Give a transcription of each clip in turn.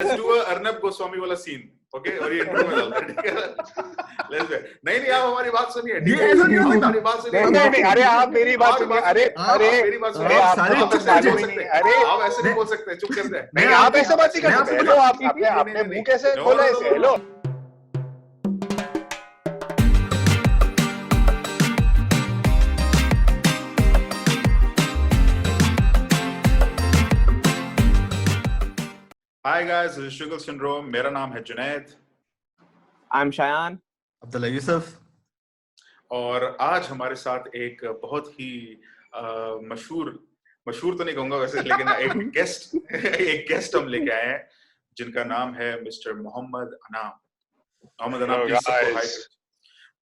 Let's do a Arnab Goswami वाला scene, okay? और ये इंट्रो में डालते हैं, ठीक है? Let's do it. नहीं आप हमारी बात सुनिए, ठीक है? हमारी बात सुनिए। नहीं, अरे आप मेरी बात सुनिए। अरे मेरी बात सुनिए। आप सारे चुप मालूम ही नहीं। अरे आप ऐसे नहीं बोल सकते, चुप कर दे। नहीं, आप ऐसे बात नहीं कर सकते। हेलो, आप आपने मुंह कैसे खोला ऐसे? Hello. Hi guys, this is Sugar Syndrome. मेरा नाम है जुनैद। I'm शायान। अब्दुल्ला यूसुफ। और आज हमारे साथ एक बहुत ही मशहूर तो नहीं कहूंगा वैसे, लेकिन एक गेस्ट हम लेके आए हैं जिनका नाम है मिस्टर मोहम्मद अनाम। मोहम्मद अनाम, प्लीज सबको हाय।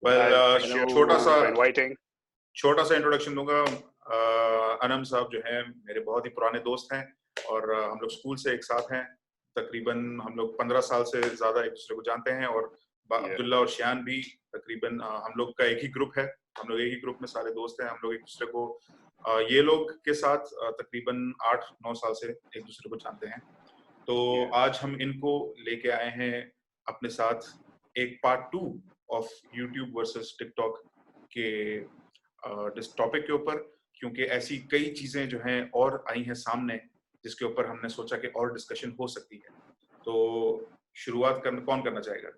वेल, छोटा सा इंट्रोडक्शन दूंगा। अनम साहब जो हैं मेरे बहुत ही पुराने दोस्त हैं और हम लोग स्कूल से एक साथ हैं। तकरीबन हम लोग 15 साल से ज्यादा एक दूसरे को जानते हैं। और अब्दुल्ला और शियान भी तकरीबन हम लोग का एक ही ग्रुप है। हम लोग एक ही ग्रुप में सारे दोस्त हैं। हम लोग एक दूसरे को ये लोग के साथ तकरीबन 8-9 साल से एक दूसरे को जानते हैं। तो आज हम इनको लेके आए हैं अपने साथ एक part 2 of YouTube versus TikTok के टॉपिक के ऊपर, क्योंकि ऐसी कई चीजें जो हैं और आई हैं सामने जिसके ऊपर हमने सोचा कि और डिस्कशन हो सकती है। तो शुरुआत कौन करना चाहेगा?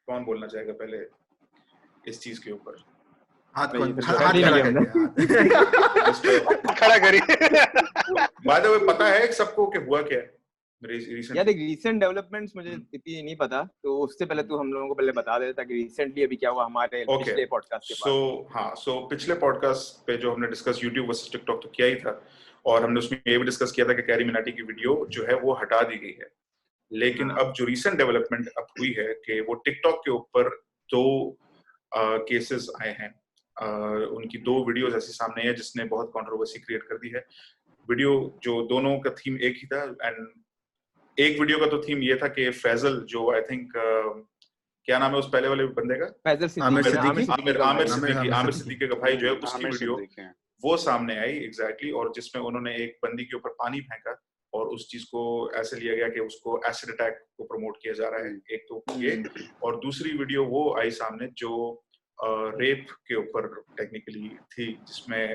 कौन बोलना चाहेगा पहले इस चीज के ऊपर? हाथ खड़ा करिए। बाय द वे, पता है सबको कि हुआ क्या है यार? रीसेंट डेवलपमेंट्स मुझे इतनी नहीं पता, तो उससे पहले तू हम लोगों को पहले बता दे ताकि रिसेंटली अभी क्या हुआ हमारे पिछले पॉडकास्ट के बाद। सो पिछले पॉडकास्ट पे जो हमने डिस्कस यूट्यूब वर्सेस टिकटॉक तो किया ही था, और हमने उसमें ये भी डिस्कस किया था कि कैरी मिनाटी की वीडियो जो है वो हटा दी गई है। लेकिन अब जो रीसेंट डेवलपमेंट अब हुई है कि वो टिकटॉक के ऊपर 2 केसेस आए हैं। उनकी 2 वीडियोस ऐसी सामने है जिसने बहुत कंट्रोवर्सी क्रिएट कर दी है। वीडियो जो दोनों का थीम एक ही था, एंड एक वीडियो का तो थीम ये था कि फैजल, जो आई थिंक क्या नाम है उस पहले वाले बंदे का, आमिर सिद्दीकी का भाई जो है, उसकी वीडियो वो सामने आई एग्जैक्टली। और जिसमें उन्होंने एक बंदी के ऊपर पानी फेंका और उस चीज को ऐसे लिया गया कि उसको एसिड अटैक को प्रमोट किया जा रहा है। एक तो ये, और दूसरी वीडियो वो आई सामने जो रेप के ऊपर टेक्निकली थी, जिसमें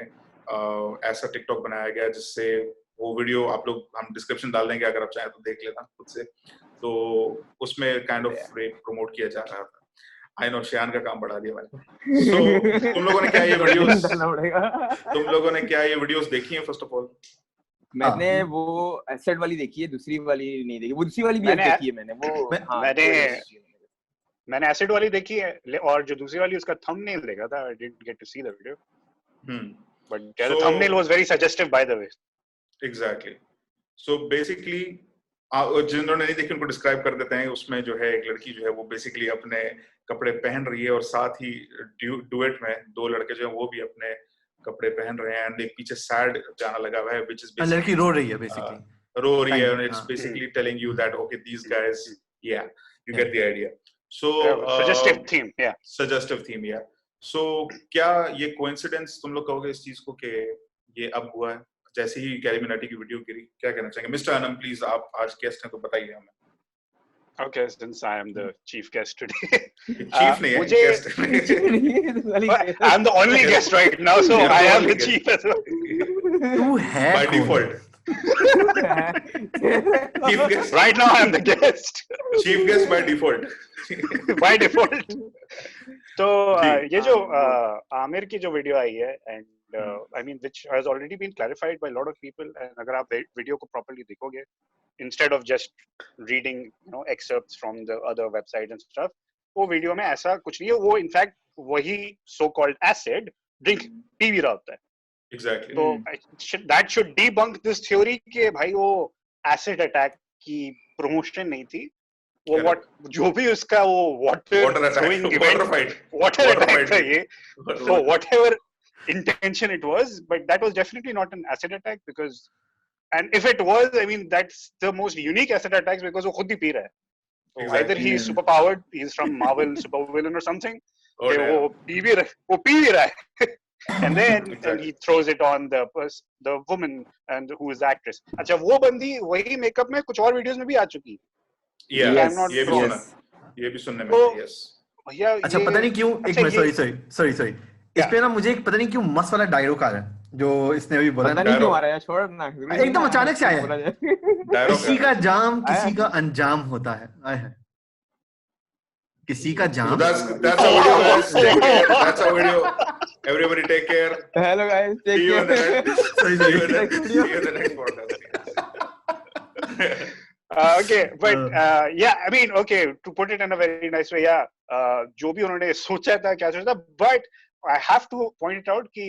ऐसा टिकटॉक बनाया गया जिससे वो वीडियो आप लोग, हम डिस्क्रिप्शन डाल देंगे अगर आप चाहें तो देख लेना खुद से। तो उसमें काइंड ऑफ रेप प्रमोट किया जा रहा था। आई नो, शियान का काम बढ़ा दिया मैंने। So, तुम लोगों ने क्या ये वीडियोस देखी हैं? फर्स्ट ऑफ ऑल मैंने वो एसिड वाली देखी है, दूसरी वाली नहीं देखी। वो दूसरी वाली भी देखी है मैंने। मैंने एसिड वाली देखी है, और जो दूसरी वाली उसका थंबनेल देखा था। I didn't get to see the video, but the thumbnail was very suggestive by the way. Exactly. So basically जिन्होंने नहीं देखी उनको डिस्क्राइब कर देते हैं। उसमें जो है एक लड़की जो है वो बेसिकली अपने कपड़े पहन रही है, और साथ ही डुएट में 2 लड़के जो है वो भी अपने कपड़े पहन रहे हैं। एंड एक पीछे सैड गाना लगा हुआ है, व्हिच इज बेसिकली लड़की रो रही है basically, and it's basically telling you that okay these guys, yeah you get the idea. So suggestive theme, या सो क्या ये कोइंसिडेंस तुम लोग कहोगे इस चीज को कि ये अब हुआ है जैसे ही कैरी मिनाटी की वीडियो गिरी? क्या कहना चाहेंगे मिस्टर अनम? प्लीज, आप आज गेस्ट हैं तो बताइए हमें। Okay, since I am the chief guest today. Chief नहीं है, guest है। I'm the only guest right now, so I am the chief as well. तू है by default. Chief guest. Right now I am the guest. Chief guest by default. By default. तो ये जो आमिर की जो वीडियो आई है, and I mean which has already been clarified by a lot of people, and अगर आप video को properly देखोगे, instead of just reading excerpts from the other websites and stuff, वो वीडियो में ऐसा कुछ नहीं है। वो इनफैक्ट वही so called acid drink P भी रहा होता है। Exactly. तो that should debunk this theory कि भाई वो acid attack की promotion नहीं थी। वो what जो भी उसका वो water attack था ये, so whatever intention it was, but that was definitely not an acid attack, because and if it was, I mean that's the most unique acid attacks because वो खुद ही पी रहा है। So either he is super powered, he is from Marvel super villain or something, वो P भी रहा है and then he throws it on the woman and who is the actress. अच्छा, वो बंदी वही मेकअप में कुछ और वीडियोस में भी आ चुकी, ये भी सुनने में यस भैया। अच्छा पता नहीं क्यों एक मिनट सॉरी इस पे ना मुझे एक पता नहीं क्यों मस्त वाला डायलॉग आ रहा है जो इसने अभी बोला पता नहीं क्यों आ रहा है, छोड़ ना एकदम अचानक से आया किसी का जाम किसी का अंजाम होता है किसी का जाम that's a video guys take care that's a video everybody take care hello guys take care see you in the next podcast okay but yeah I mean okay to put it in a very nice way जो भी उन्होंने सोचा था क्या सोचा था but I have to point out कि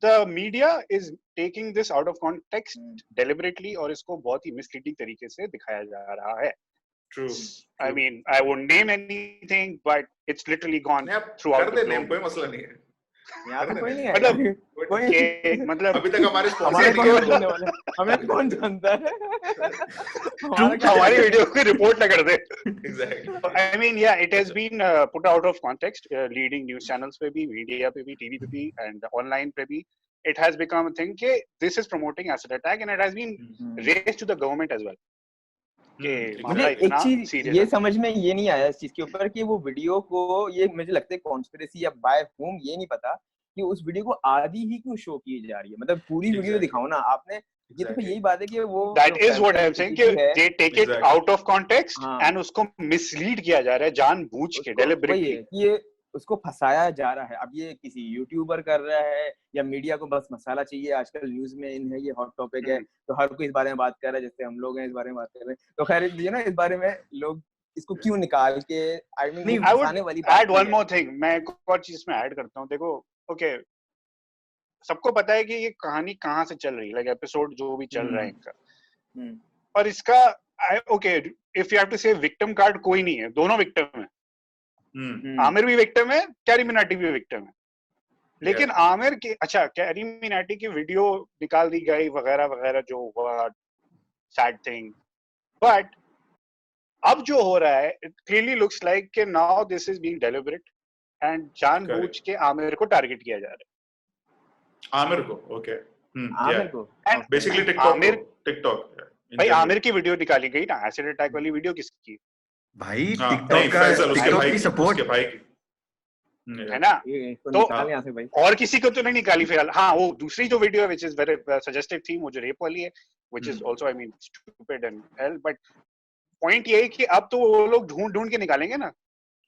the media is taking this out of context deliberately और इसको बहुत ही misleading तरीके से दिखाया जा रहा है. True. I mean, I won't name anything, but it's literally gone throughout the globe. कोई मसला नहीं है. यहाँ पे कोई नहीं है. मतलब अभी तक हमारे स्पॉन्सर हमें कौन जानता है? हमारी वीडियो की रिपोर्ट ना कर दे. Exactly. I mean, yeah, it has been put out of context. Leading news channels पे भी, media पे भी, TV पे भी, and online पे भी, it has become a thing कि this is promoting acid attack, and it has been raised to the government as well. मुझे एक चीज ये समझ में ये नहीं आया इस चीज के ऊपर कि वो वीडियो को ये मुझे लगता है कॉन्स्पिरेसी या बाय whom ये नहीं पता कि उस वीडियो को आधी ही क्यों शो की जा रही है. मतलब पूरी वीडियो दिखाओ ना आपने. ये तो यही बात है कि वो that is what I am saying कि they take it out of context and उसको mislead किया जा रहा है जानबूझ के deliberately. ये उसको फंसाया जा रहा है. अब ये किसी यूट्यूबर कर रहा है या मीडिया को बस मसाला चाहिए. आजकल न्यूज में इन है ये हॉट टॉपिक है तो हर कोई इस बारे में बात कर रहा है. जैसे हम लोग हैं इस बारे में बात कर रहे हैं तो खैर ये ना इस बारे में लोग इसको क्यों निकाल के I would add one more thing. मैं एक और चीज में ऐड करता हूँ. देखो ओके सबको पता है कि ये कहानी कहाँ से चल रही है. लाइक एपिसोड जो भी चल रहा है इनका और इसका okay if you have to say victim card कोई नहीं है. दोनों विक्टिम है. आमिर भी विक्टिम है, कैरी मिनाटी भी विक्टिम है. लेकिन आमिर की अच्छा कैरी मिनाटी की वीडियो निकाल दी गई वगैरह वगैरह जो हुआ सैड थिंग. बट अब जो हो रहा है इट क्लियरली लुक्स लाइक कि now this is being deliberate and जानबूझ के आमिर को टारगेट किया जा रहा है. आमिर को ओके आमिर को एंड बेसिकली टिकटॉक भाई आमिर की वीडियो निकाली गई ना. एसिड अटैक वाली वीडियो किसकी भाई टिकटॉक की सपोर्ट के भाई है ना. तो और किसी को तो नहीं निकाली फिलहाल. हाँ वो दूसरी जो video which is very suggestive थी वो जो रेप वाली है which is also I mean stupid and hell. But point ये है कि अब तो वो लोग ढूंढ के निकालेंगे ना.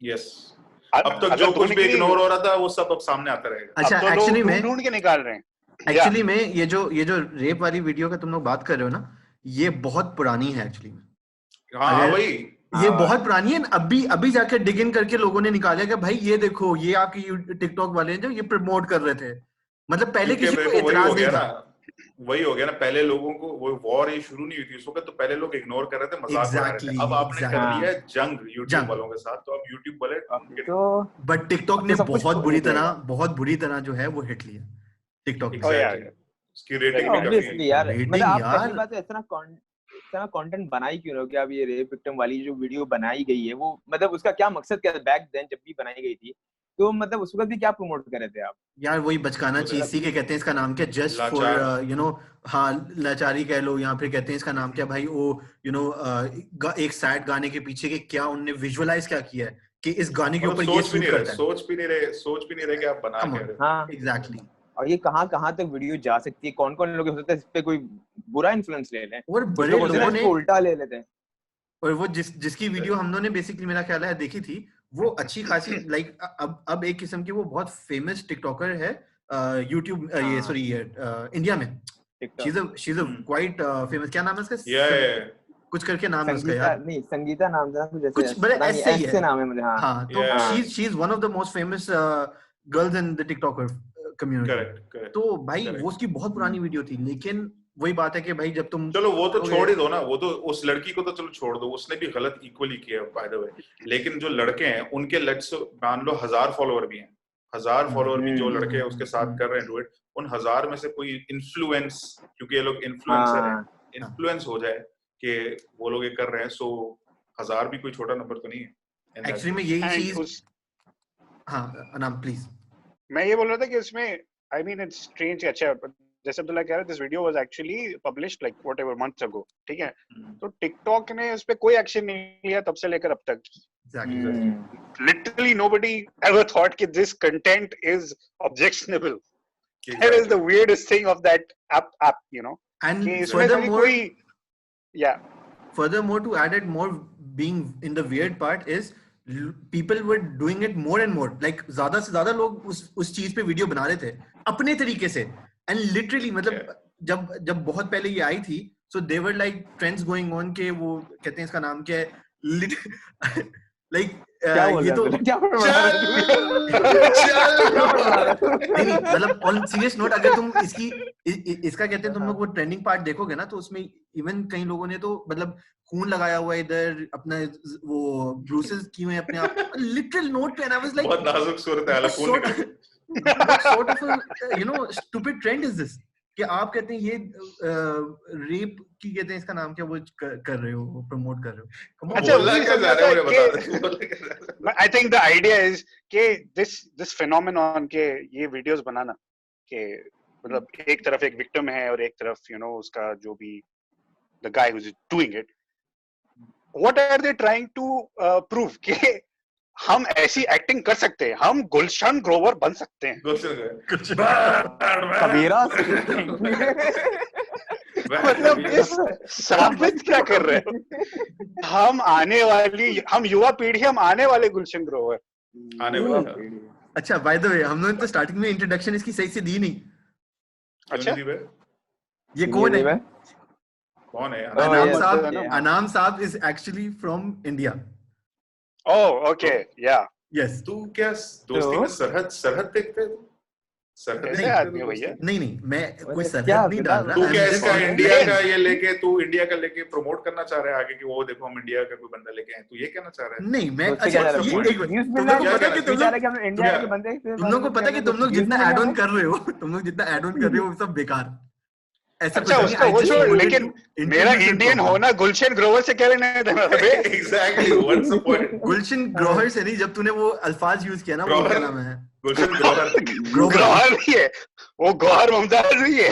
यस अब तक जो कुछ भी इग्नोर हो रहा था वो सब अब सामने आता रहेगा. अच्छा एक्चुअली में ढूंढ के निकाल रहे हैं. एक्चुअली में ये जो रेप वाली वीडियो का तुम लोग बात कर रहे हो ना ये बहुत पुरानी है एक्चुअली में. हाँ भाई ये बहुत पुरानी है. अभी जाकर डिग इन करके लोगों ने निकाला कि भाई ये देखो ये आपकी टिकटॉक वाले हैं जो ये प्रमोट कर रहे थे. मतलब पहले किसी को इतराज नहीं था. वही हो गया ना. पहले लोगों को वो वॉर ये शुरू नहीं हुई थी उस वक्त तो पहले लोग इग्नोर कर रहे थे मजाक बना रहे थे. अब आपने कर लिया है जंग यूट्यूब वालों के साथ तो अब यूट्यूब वाले तो बट टिकटॉक ने बहुत बुरी तरह जो है वो हिट लिया टिकटॉक. उसकी रेटिंग भी काफी यार मतलब आप पहली बात है इतना कंटेंट बनाई क्यों रहे हो कि अब ये रेप विक्टिम वाली जो वीडियो बनाई गई है वो मतलब उसका क्या मकसद क्या था बैक देन जब भी बनाई गई थी तो मतलब उस वक्त भी क्या प्रमोट कर रहे थे आप यार. वही बचकाना चीज थी कि कहते हैं इसका नाम क्या जस्ट फॉर यू नो हाँ लाचारी कह लो या फिर कहते हैं इसका नाम क्या भाई वो यू नो एक सैड गाने के पीछे के क्या उन्होंने विजुअलाइज क्या किया है कि इस गाने के ऊपर ये शूट करता है. सोच भी नहीं रहे कि आप बना के. हाँ एग्जैक्टली. और ये कहाँ तक वीडियो जा सकती है. कौन लोग हो सकता है इस पे कोई बुरा इन्फ्लुएंस ले लें और बड़े लोगों ने उल्टा ले लेते हैं. और वो जिसकी वीडियो हम लोगों ने बेसिकली मेरा ख्याल है देखी थी वो अच्छी खासी लाइक अब एक किस्म की वो बहुत फेमस टिकटॉकर है यूट्यूब ये सॉरी इंडिया में. She is a quite famous. क्या नाम है इसका? कुछ करके नाम है उसका यार. नहीं संगीता नाम था कुछ बड़े ऐसे नाम है मुझे. हाँ तो she is one of the most famous girls in the TikToker community. तो भाई वो उसकी बहुत पुरानी वीडियो थी लेकिन वही बात है कि भाई जब तुम चलो वो तो छोड़ ही दो ना. वो तो उस लड़की को तो चलो छोड़ दो उसने भी गलत इक्वली किया बाय द वे. लेकिन जो लड़के हैं उनके लेट्स मान लो 1000 फॉलोअर भी हैं. 1000 फॉलोअर भी जो लड़के उसके साथ कर रहे हैं डुएट उन 1000 में से कोई इन्फ्लुएंस क्योंकि ये लोग इन्फ्लुएंसर हैं इन्फ्लुएंस हो जाए कि वो लोग ये कर रहे हैं. सो 1000 भी कोई छोटा नंबर तो नहीं है. एक्चुअली में यही चीज. हाँ अनाम प्लीज. मैं ये बोल रहा था कि उसमें आई मीन इट्स स्ट्रेंज. अच्छा जैसे अब्दुल्ला कह रहा है, this video was actually published like whatever months ago, ठीक है, तो टिकटॉक ने उस पे कोई एक्शन नहीं लिया तब से लेकर अब तक. Literally nobody ever thought that this content is objectionable. That is the weirdest thing of that app, you know. And furthermore, to add it more, being in the weird part is people were doing it more and more. Like ज़्यादा से ज़्यादा लोग उस चीज पे video बना रहे थे अपने तरीके से. And literally मतलब जब बहुत पहले ये आई थी, so they were like trends going on के वो कहते हैं इसका नाम क्या है, like ये तो नहीं मतलब on serious note, अगर तुम इसका कहते हैं तुम लोग वो ट्रेंडिंग पार्ट देखोगे ना, तो उसमें इवन कई लोगों ने तो मतलब खून लगाया हुआ है इधर, अपना वो ब्रूसेस किए हुए अपने आप, लिटिल नोट पे, and I was like बहुत नाजुक सूरत है, sort of a, you know, stupid trend is this कि आप कहते हैं ये रेप की कहते हैं इसका नाम क्या वो कर रहे हो, प्रमोट कर रहे हो. अच्छा I think the idea is कि this phenomenon के ये वीडियोस बनाना कि मतलब एक तरफ एक विक्टिम है और एक तरफ you know उसका जो भी the guy who's doing it, what are they trying to prove कि हम ऐसी एक्टिंग कर सकते हैं, हम गुलशन ग्रोवर बन सकते हैं. मतलब इस साबित क्या कर रहे हो? हम युवा पीढ़ी, हम आने वाले गुलशन ग्रोवर आने वाले. अच्छा, बाय द वे हम लोगों ने तो स्टार्टिंग में इंट्रोडक्शन इसकी सही से दी नहीं. अच्छा, ये कौन है? है? अनाम साहब is actually from India. Oh, okay, yeah. Yes. तू क्या दोस्ती में सरहद देखते है? नहीं मैं कोई सरहद नहीं डाल रहा. तू क्या इसका इंडिया का ये लेके तू इंडिया का लेके प्रमोट करना चाह रहा है आगे कि वो देखो हम इंडिया का कोई बंदा लेके आए, तू ये कहना चाह रहा है? नहीं मैं तुम लोग को पता है कि तुम लोग जितना ऐड ऑन कर रहे हो, वो सब बेकार. अच्छा उसका वो जो, लेकिन मेरा इंडियन होना गुलशन ग्रोवर से क्या लेना देना था? Exactly, what's the point? Gulshan Grover से नहीं, जब तूने वो अल्फाज यूज किया ना, वो क्या नाम है? गुलशन ग्रोवर नहीं है वो, गौहर मुमताज नहीं है.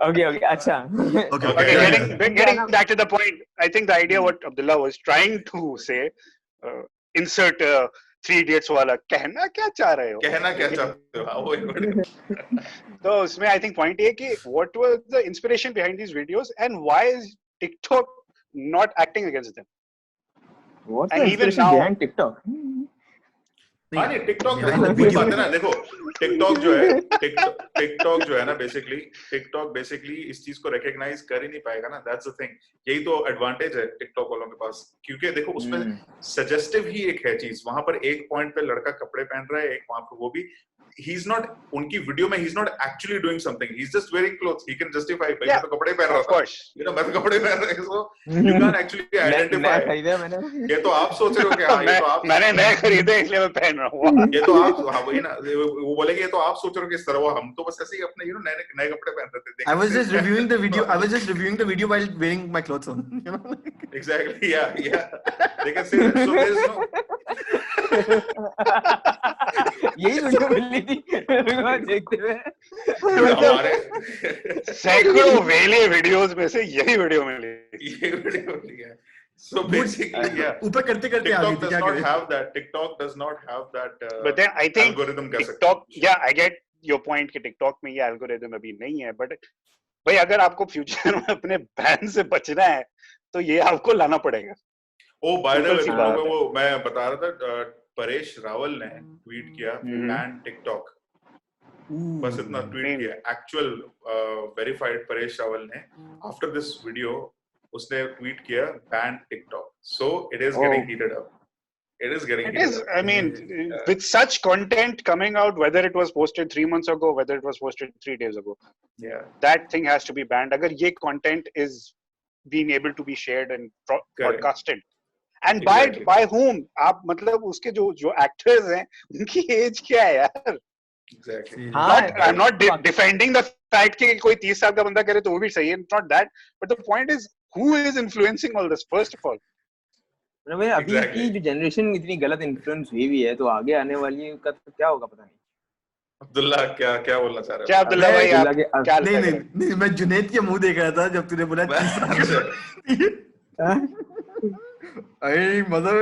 ओके अच्छा, getting back to the point, I think the idea what Abdullah was trying to say, insert 3 Idiots वाला, कहना क्या चाहते हो? तो उसमें I think point ये कि what was the inspiration behind these videos and why is TikTok not acting against them? What's the inspiration behind TikTok? नहीं, टिकटॉक देखो टिकटॉक जो है ना बेसिकली इस चीज को रिकॉग्नाइज कर ही नहीं पाएगा ना. That's the thing. यही तो एडवांटेज है टिकटॉक वालों के पास, क्योंकि देखो उसमें सजेस्टिव ही एक है चीज. वहां पर एक पॉइंट पे लड़का कपड़े पहन रहा है, एक वहां पर वो भी he is not, उनकी वीडियो में he is not actually doing something, he is just wearing clothes. He can justify, भाई मैं तो कपड़े पहन रहा था, you know, मैं तो कपड़े पहन रहा हूँ. So you can't actually identify. ये तो आप सोच रहे हो कि हाँ ये तो आप, मैंने नए खरीदे इसलिए मैं पहन रहा हूँ. ये तो आप, हाँ वही ना, वो बोलेंगे ये तो आप सोच रहे हो कि इस तरह, वो हम तो बस ऐसे ही अपने you know नए कपड़े पहन रहे थे. I was just reviewing the video while wearing my clothes on. Exactly, yeah. They can say that. So there's no. यही वीडियो मिली थी देखते हुए. सैकड़ों वेले वीडियोस में से यही वीडियो मिली है. So basically, yeah. ऊपर करते TikTok does not have that. But then I think algorithm TikTok, yeah, I get your point कि TikTok में ये algorithm अभी नहीं है, but भाई अगर आपको फ्यूचर में अपने बैन से बचना है तो ये आपको लाना पड़ेगा. Oh, by the way, वो मैं बता रहा था, परेश रावल ने ट्वीट किया बैन टिकटॉक. बस इतना ट्वीट किया. एक्चुअल वेरीफाइड परेश रावल ने आफ्टर दिस वीडियो उसने ट्वीट किया ban TikTok. So it is getting heated up. It is. I mean, with such content coming out, whether it was posted 3 months ago, whether it was posted 3 days ago, yeah, that thing has to be banned. अगर ये content is being able to be shared and broadcasted, and by whom? आप मतलब उसके जो actors हैं उनकी age क्या है यार? Exactly. I'm not defending the fact कि कोई 30 साल का बंदा करे तो वो भी सही है. Not that, but the point is who is influencing all this first of all? भाई अभी की जो जनरेशन इतनी गलत इन्फ्लुएंस हुई है, तो आगे आने वाली का तो क्या होगा पता नहीं. अब्दुल्ला क्या क्या बोलना चाह रहे क्या अब्दुल्ला भाई आप क्या नहीं नहीं नहीं, मैं जुनैद के मुंह देख रहा था जब तूने बोला अरे मतलब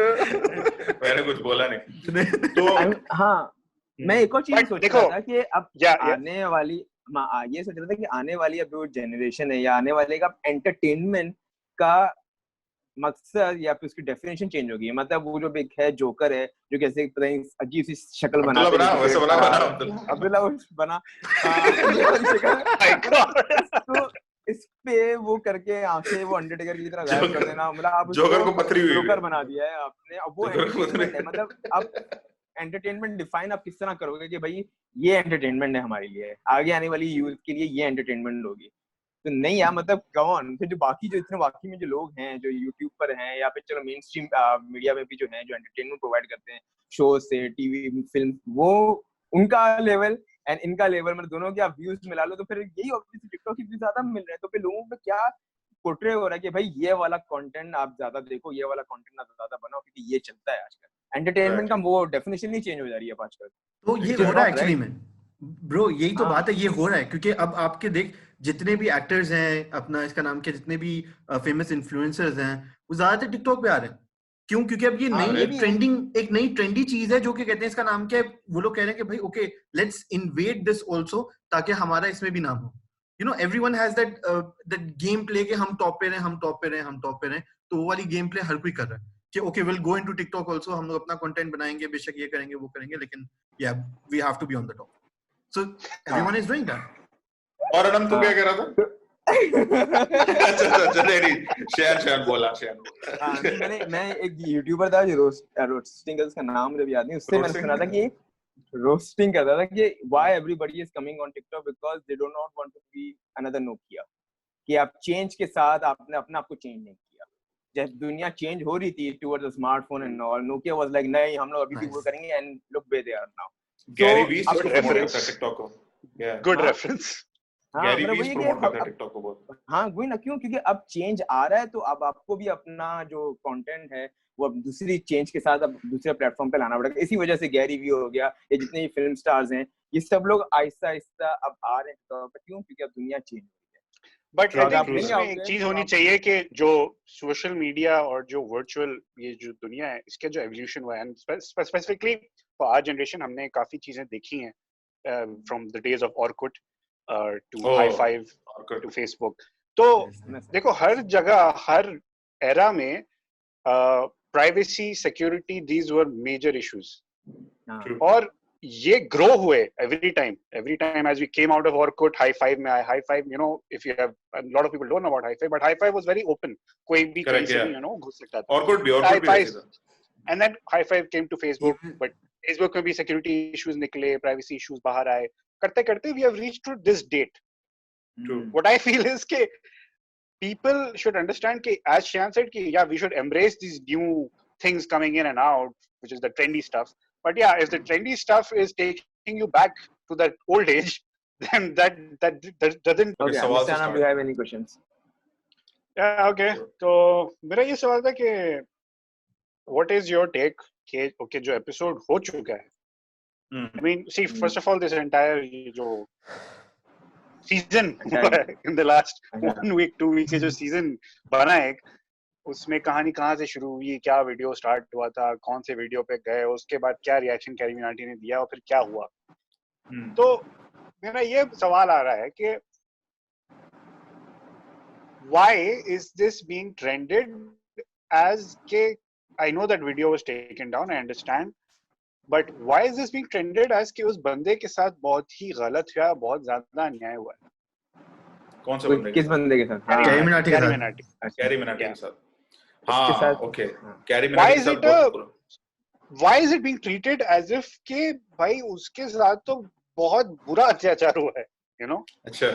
मैंने कुछ बोला नहीं। तो हाँ, मैं एक और चीज सोच रहा था कि अब आने वाली, ये सोच रहा था कि आने वाली अब जो जनरेशन है या आने वाले का एंटरटेनमेंट का मकसद या फिर उसकी डेफिनेशन चेंज होगी। मतलब वो जो एक है जोकर है जो कैसे पता नहीं अजीब सी शक्ल बनाते हैं, अब्दुल्ला बना तो इस पे वो करके आंखें वो अंडरटेकर की तरह गायब कर देना, मतलब आप जोकर को पथरी हुई जोकर बना दिया है आपने। अब वो एंटरटेनमेंट है, मतलब अब एंटरटेनमेंट डिफाइन आप किस तरह करोगे कि भाई ये एंटरटेनमेंट है हमारे लिए, आगे आने वाली यूथ के लिए ये एंटरटेनमेंट होगी। तो नहीं यार, मतलब कौन फिर जो बाकी जो इतने बाकी में जो लोग हैं जो यूट्यूब पर हैं या फिर चलो मेन स्ट्रीम मीडिया में भी जो हैं जो एंटरटेनमेंट प्रोवाइड करते हैं शो से टीवी फिल्म, वो उनका लेवल एंड इनका लेवल मतलब दोनों के आप व्यूज मिला लो तो फिर यही ऑब्वियसली टिकटॉक की व्यूज ज्यादा मिल रहे हैं। तो फिर लोगों को क्या पोर्ट्रे हो रहा है कि भाई ये वाला कंटेंट आप ज्यादा देखो, ये वाला कंटेंट आप ज्यादा बनाओ क्योंकि ये चलता है आजकल। एंटरटेनमेंट का वो डेफिनेशन नहीं चेंज हो जा रही है आजकल। तो ये हो रहा है एक्चुअली में ब्रो, यही तो बात है, ये हो रहा है क्योंकि अब आपके देख जितने भी एक्टर्स हैं अपना इसका नाम क्या, जितने भी फेमस इन्फ्लुएंसर्स हैं वो ज्यादातर टिकटॉक पे आ रहे हैं। क्यों? क्योंकि अब ये नई एक नई ट्रेंडी चीज है जो कि कहते हैं इसका नाम क्या है, वो लोग कह रहे हैं कि भाई okay let's invade this also ताकि हमारा इसमें भी नाम हो। You know everyone has that game play के हम टॉप पे रहे, हम टॉप पे रहे, हम टॉप पे रहे, तो वो वाली गेम प्ले हर कोई कर रहा है कि okay will go into TikTok also, हम लोग अपना कंटेंट बनाएंगे, बेशक ये करेंगे वो करेंगे, लेकिन या we have to be on the top. So everyone is doing that. और अनंत तू क्या कह रहा था? शेयर बोला मैं एक यूट्यूबर था जो रोस्टिंग का, उसका नाम मुझे याद नहीं, उससे मैंने सुना था कि रोस्टिंग करता था कि why everybody is coming on TikTok because they do not want to be another Nokia, कि आप चेंज के साथ आपने अपने आप को चेंज नहीं किया। जब दुनिया चेंज हो रही थी towards the smartphone and all, Nokia was like नहीं हम लोग अभी भी वो करेंगे and look where they are now. Gary Vee इसको प्रमोट करता है टिकटॉक को। Good reference. Gary Vee promote करता है टिकटॉक को बहुत। हाँ वही ना, क्यों? क्योंकि अब चेंज आ रहा है तो अब आपको भी अपना जो कंटेंट है वो अब दूसरी चेंज के साथ अब दूसरे प्लेटफॉर्म पे लाना पड़ेगा। इसी वजह से गैरी वी हो गया, ये जितने भी फिल्म स्टार्स हैं ये सब लोग आहिस्ता आहिस्ता अब आ रहे हैं टिकटॉक पे। क्यों? क्योंकि अब दुनिया चेंज हो रही है। बट आई थिंक इसमें एक चीज होनी चाहिए कि जो सोशल मीडिया और जो वर्चुअल ये जो दुनिया है इसके जो एवोल्यूशन हुआ है, स्पेसिफिकली फॉर आवर जनरेशन हमने काफी चीजें देखी हैं from the days of Orkut to hi five to Facebook. तो देखो हर जगह हर एरा में privacy security these were major issues, और ये ग्रो हुए every time as we came out of Orkut, high five में आए। high five, you know, if you have a lot of people don't know about high five, but high five was very open, कोई भी कहीं से you know घुस सकता था। Orkut भी and then high five came to Facebook, but Facebook में भी security issues निकले, privacy issues बाहर आए, करते करते we have reached to this date. What I feel is कि people should understand कि as Shyam said कि yeah we should embrace these new things coming in and out, which is the trendy stuff. But yeah, if the trendy stuff is taking you back to that old age, then that doesn't. Okay, Shyam, do you have any questions? Yeah, okay. तो मेरा ये सवाल था कि what is your take कि okay जो episode हो चुका है, I mean, see, first of all, this entire जो season in the last 1 week 2 weeks जो season बना है, उसमें कहानी कहाँ से शुरू हुई, क्या वीडियो स्टार्ट हुआ था, कौन से वीडियो पे गए, उसके बाद क्या रिएक्शन कैरी मिनाटी ने दिया और फिर क्या हुआ। तो मेरा ये सवाल आ रहा है कि why is this being trended as के I know that video was taken down, I understand, but why is this being trended as कि उस बंदे के साथ बहुत ही गलत हुआ, बहुत ज्यादा अन्याय हुआ है। कौन सा बंदे? किस बंदे के साथ? कैरी मिनाटी के साथ। हाँ, ओके। कैरी मिनाटी के साथ। Why is it being treated as if के भाई उसके साथ तो बहुत बुरा अत्याचार हुआ है, you know? अच्छा।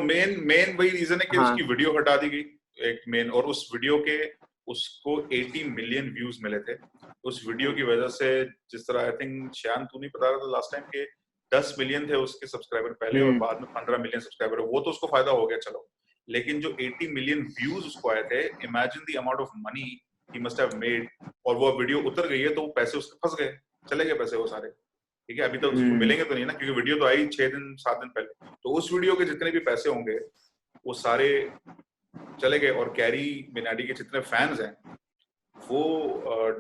मेन वही रीजन है कि उसकी वीडियो हटा दी गई, एक मेन, और उस वीडियो के उसको 80 मिलियन व्यूज मिले थे। उस वीडियो की वजह से, जिस तरह आई थिंक श्याम तू नहीं बता रहा था लास्ट टाइम के 10 मिलियन थे उसके सब्सक्राइबर पहले और बाद में 15 मिलियन सब्सक्राइबर, वो तो उसको फायदा हो गया चलो, लेकिन जो 80 मिलियन व्यूज उसको आए थे, imagine the amount of money he must have made, और वो वीडियो उतर गई है तो वो पैसे उसके फंस गए, चले गए पैसे वो सारे। ठीक है, अभी तक उसको मिलेंगे तो नहीं ना, क्योंकि वीडियो तो आई 6 दिन 7 दिन पहले, तो उस वीडियो के जितने भी पैसे होंगे वो सारे चले गए। और कैरी मिनाटी के जितने फैंस हैं वो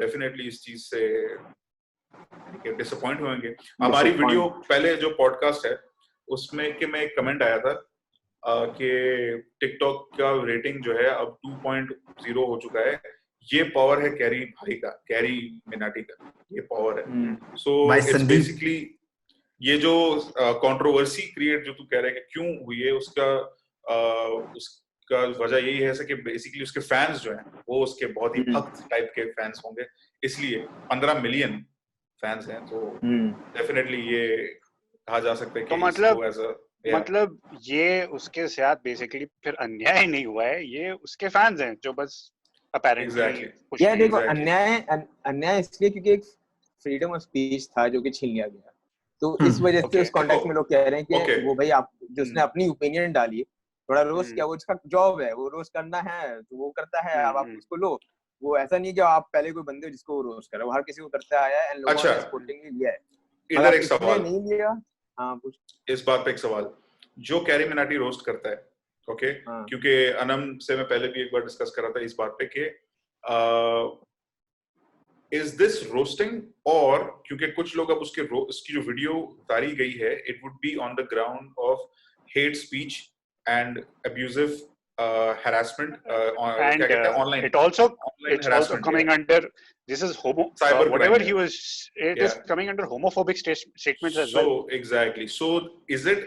डेफिनेटली इस चीज से डिसअपॉइंट होंगे। हमारी वीडियो पहले जो पॉडकास्ट है उसमें के में एक कमेंट आया था कि टिकटॉक का रेटिंग जो है अब 2.0 हो चुका है, ये पावर है कैरी भाई का, कैरी मिनाटी का ये पावर है। सो इट्स बेसिकली ये जो कंट्रोवर्सी क्रिएट जो तू कह रहा है कि क्यों हुई है, उसका वजह यही है कि बेसिकली उसके फैंस जो हैं वो उसके बहुत ही भक्त टाइप के फैंस होंगे, इसलिए 15 मिलियन फैंस हैं, तो डेफिनेटली ये कहा जा सकता है कि तो मतलब ये उसके साथ बेसिकली फिर अन्याय नहीं हुआ है, ये उसके फैंस हैं जो बस Exactly. यार देखो अन्याय इसलिए क्योंकि एक फ्रीडम ऑफ स्पीच था जो कि छीन लिया गया, तो इस वजह से उस कॉन्टेक्स्ट में लोग कह रहे हैं कि वो भाई आप जो उसने अपनी ओपिनियन डाली, थोड़ा रोस्ट किया, वो उसका जॉब है, वो रोस्ट करना है तो वो करता है, अब आप उसको लो। वो ऐसा नहीं कि आप पहले कोई बंदे हो जिसको वो रोस्ट कर रहा है, वो हर किसी को करता आया है एंड लोगों ने सपोर्टिंगली लिया है। इधर एक सवाल नहीं लिया। हाँ पूछ। इस बात पे एक सवाल, जो कैरी मिनाटी रोस्ट करता है, ओके, क्योंकि अनम से मैं पहले भी एक बार डिस्कस कर रहा था इस बात पे कि इज दिस रोस्टिंग, और क्योंकि कुछ लोग अब उसकी जो वीडियो उतारी गई है it would be on the ground of hate speech and abusive harassment क्या कहते हैं online, it also coming under this is whatever he was, it is coming under homophobic statements as well. So exactly, so is it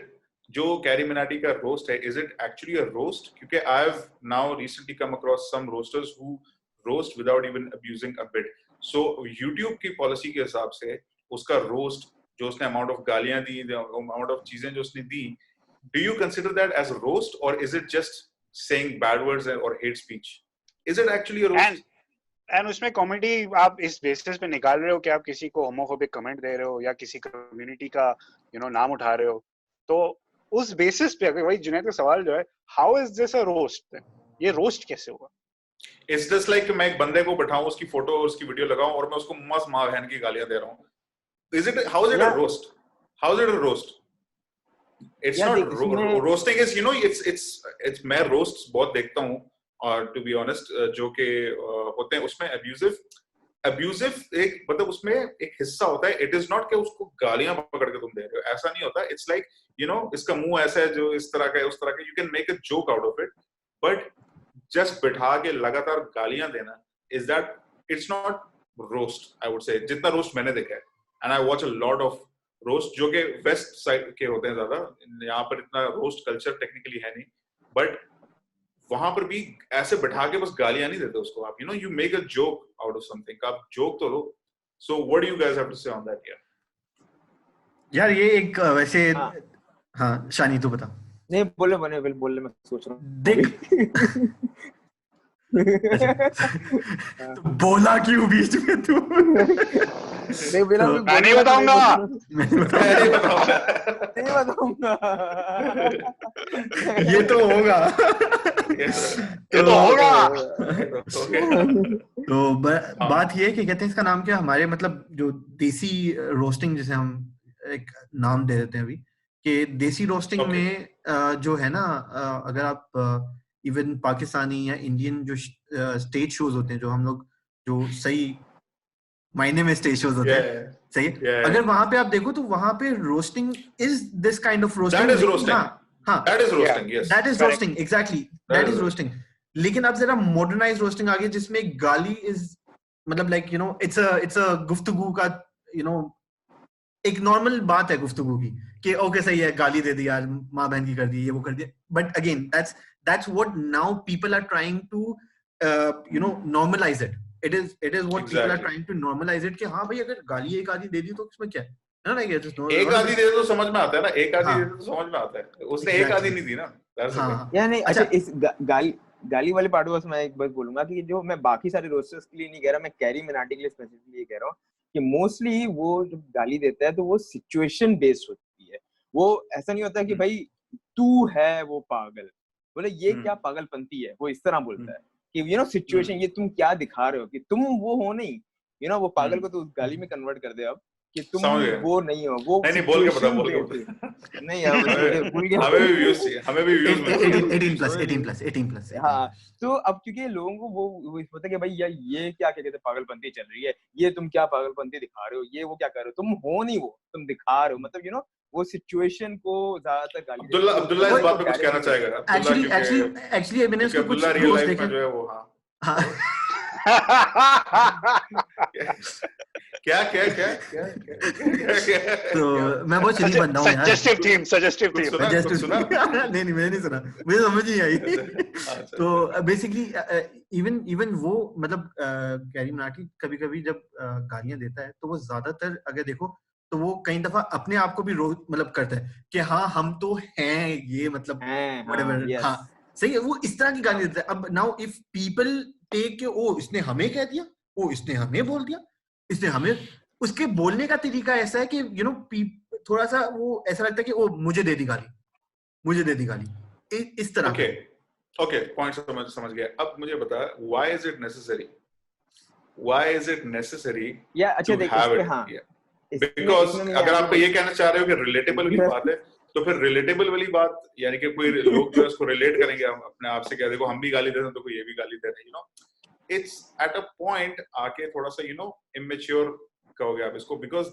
जो carry Minati का roast है, is it actually a roast? क्योंकि I've now recently come across some roasters who roast without even abusing a bit. So YouTube की policy के हिसाब से उसका roast जो उसने अमाउंट ऑफ गालियां दी, अमाउंट ऑफ चीजें जो उसने दी, do you consider that as a roast or is it just saying bad words or hate speech? Is it actually a roast? And उसमें कॉमेडी आप इस बेसिस पे निकाल रहे हो कि आप किसी को होमोफोबिक कमेंट दे रहे हो या किसी कम्युनिटी का नाम उठा रहे हो, तो उस बेसिस पे अगर वही जुनैद का सवाल जो है, how is this a roast? ये रोस्ट कैसे हुआ? इट्स जस्ट लाइक मैं एक बंदे को बैठाऊं, उसकी फोटो और उसकी वीडियो लगाऊं और मैं उसको मस्त मां बहन की गालियां दे रहा हूं. Is it, how is it a roast? How is it a roast? It's not roasting is, it's मैं roasts बहुत देखता हूं और to be honest जो के होते हैं उसमें abusive एक मतलब उसमें एक हिस्सा होता है. It is not कि उसको गालियां पकड़ के तुम दे रहे हो, ऐसा नहीं होता. It's like इसका मुंह ऐसा है जो इस तरह का है उस तरह का, you can make a joke out of it, but just बिठा के लगातार गालियां देना, is that, it's not roast I would say. जितना roast मैंने देखा है, and I watch a lot of roast जो के वेस्ट साइड के होते हैं ज्यादा, यहाँ पर इतना roast culture technically है नहीं, but वहां पर भी ऐसे बैठा के बस गालियां नहीं देते उसको आप, you make a joke out of something, आप joke तो लो. So what do you guys have to say on that? यार ये एक वैसे हाँ शानी तू बता. नहीं बोले मैं सोच रहा हूँ. देख बोला क्यों बीच में तू? नहीं बताऊंगा. ये तो होगा. तो बात ये है कि कहते हैं इसका नाम क्या, हमारे मतलब जो देसी रोस्टिंग जिसे हम एक नाम दे देते हैं अभी, कि देसी रोस्टिंग में जो है ना, अगर आप इवन पाकिस्तानी या इंडियन जो स्टेज शोज होते हैं, जो हम लोग जो सही मायने में स्टेज शोज होते हैं, सही है, अगर वहां पे आप देखो तो वहां पे roasting is this kind of roasting. That is roasting. हाँ, that is roasting. Yes, that is roasting. Exactly, that is roasting. लेकिन अब जरा मॉडर्नाइज रोस्टिंग आ गई जिसमें गाली इज मतलब लाइक इट्स अ गुफ्तगू का एक नॉर्मल बात है गुफ्तगू की कि ओके सही है, गाली दे दी यार, माँ बहन की कर दी, ये वो कर दिया. But again that's what now people are trying to normalize it. It is what people are trying to normalize it कि हाँ भाई अगर गाली एक आधी दे दी तो इसमें क्या है ना, नहीं एक आधी दे तो समझ में आता है ना, एक आधी दे तो समझ में आता है, उसने एक आधी नहीं दी ना. या नहीं, अच्छा इस गाली वाले पार्ट को मैं एक बात बोलूंगा कि जो मैं बाकी सारे रोस्टर्स के लिए नहीं कह रहा, मैं कैरी मिनाटी के लिए स्पेसिफिकली ये कह रहा हूँ कि मोस्टली वो जब गाली देता है तो वो सिचुएशन बेस्ड होती है. वो ऐसा नहीं होता कि भाई तू है वो पागल, बोले ये क्या पागलपंती है, वो इस तरह बोलता है कि सिचुएशन, ये तुम क्या दिखा रहे हो कि तुम वो हो नहीं, वो पागल को तो उस गाली में कन्वर्ट कर दे. अब कि तुम समझ गए। वो नहीं हो, वो नहीं बोल के बता, situation बोल के based बता। है। नहीं यार भूल गया, हमें भी व्यूज चाहिए, हमें भी व्यूज मिलते 18 प्लस। हाँ। तो अब क्योंकि लोगों को वो होता है कि भाई यार ये क्या कहते हैं पागलपंती चल रही है, ये तुम क्या पागलपंती दिखा रहे हो, ये वो क्या कर रहे हो, तुम हो नहीं वो, तुम दिखा रहे हो, मतलब यू नो वो सिचुएशन को ज्यादातर गाली देते हैं। अब्दुल्ला इस बात पे कुछ कहना चाहेगा। एक्चुअली मैंने उसको कुछ अब्दुल्ला रियल रोज लाइफ देखे। में जो है वो हाँ क्या तो मैं बहुत चिली बंदा हूँ यार। सजेस्टिव थीम कुछ सुना? नहीं मैंने नहीं सुना, मुझे समझ नहीं आई। तो बेसिकली इवन वो मतलब कैरी मनाटी कभी जब गालियां देता है तो वो ज्यादातर अगर देखो तो वो कई दफा अपने आप को भी मतलब करता है कि हाँ हम तो हैं ये, मतलब whatever, हाँ सही है, वो इस तरह की गाली देता है। अब नाउ इफ पीपल टेक के ओ इसने हमें कह दिया, ओ इसने हमें बोल दिया, इसने हमें, उसके बोलने का तरीका ऐसा है कि यू नो थोड़ा सा वो ऐसा लगता है कि ओ मुझे दे दी गाली, मुझे दे दी गाली, इस तरह। ओके पॉइंट समझ गया। अब मुझे बता, व्हाई इज इट नेसेसरी या अच्छा देख इसमें, हाँ बिकॉज अगर आप ये कहना चाह रहे हो कि रिलेटेबल वाली बात है, तो फिर रिलेटेबल वाली बात यानी कि कोई लोग जो है उसको रिलेट करेंगे अपने आप से, क्या देखो हम भी गाली देते हैं तो कोई ये भी गाली दे रहे हैं, you know it's at a point आके थोड़ा सा यू नो इमेच्योर कहोगे आप इसको, because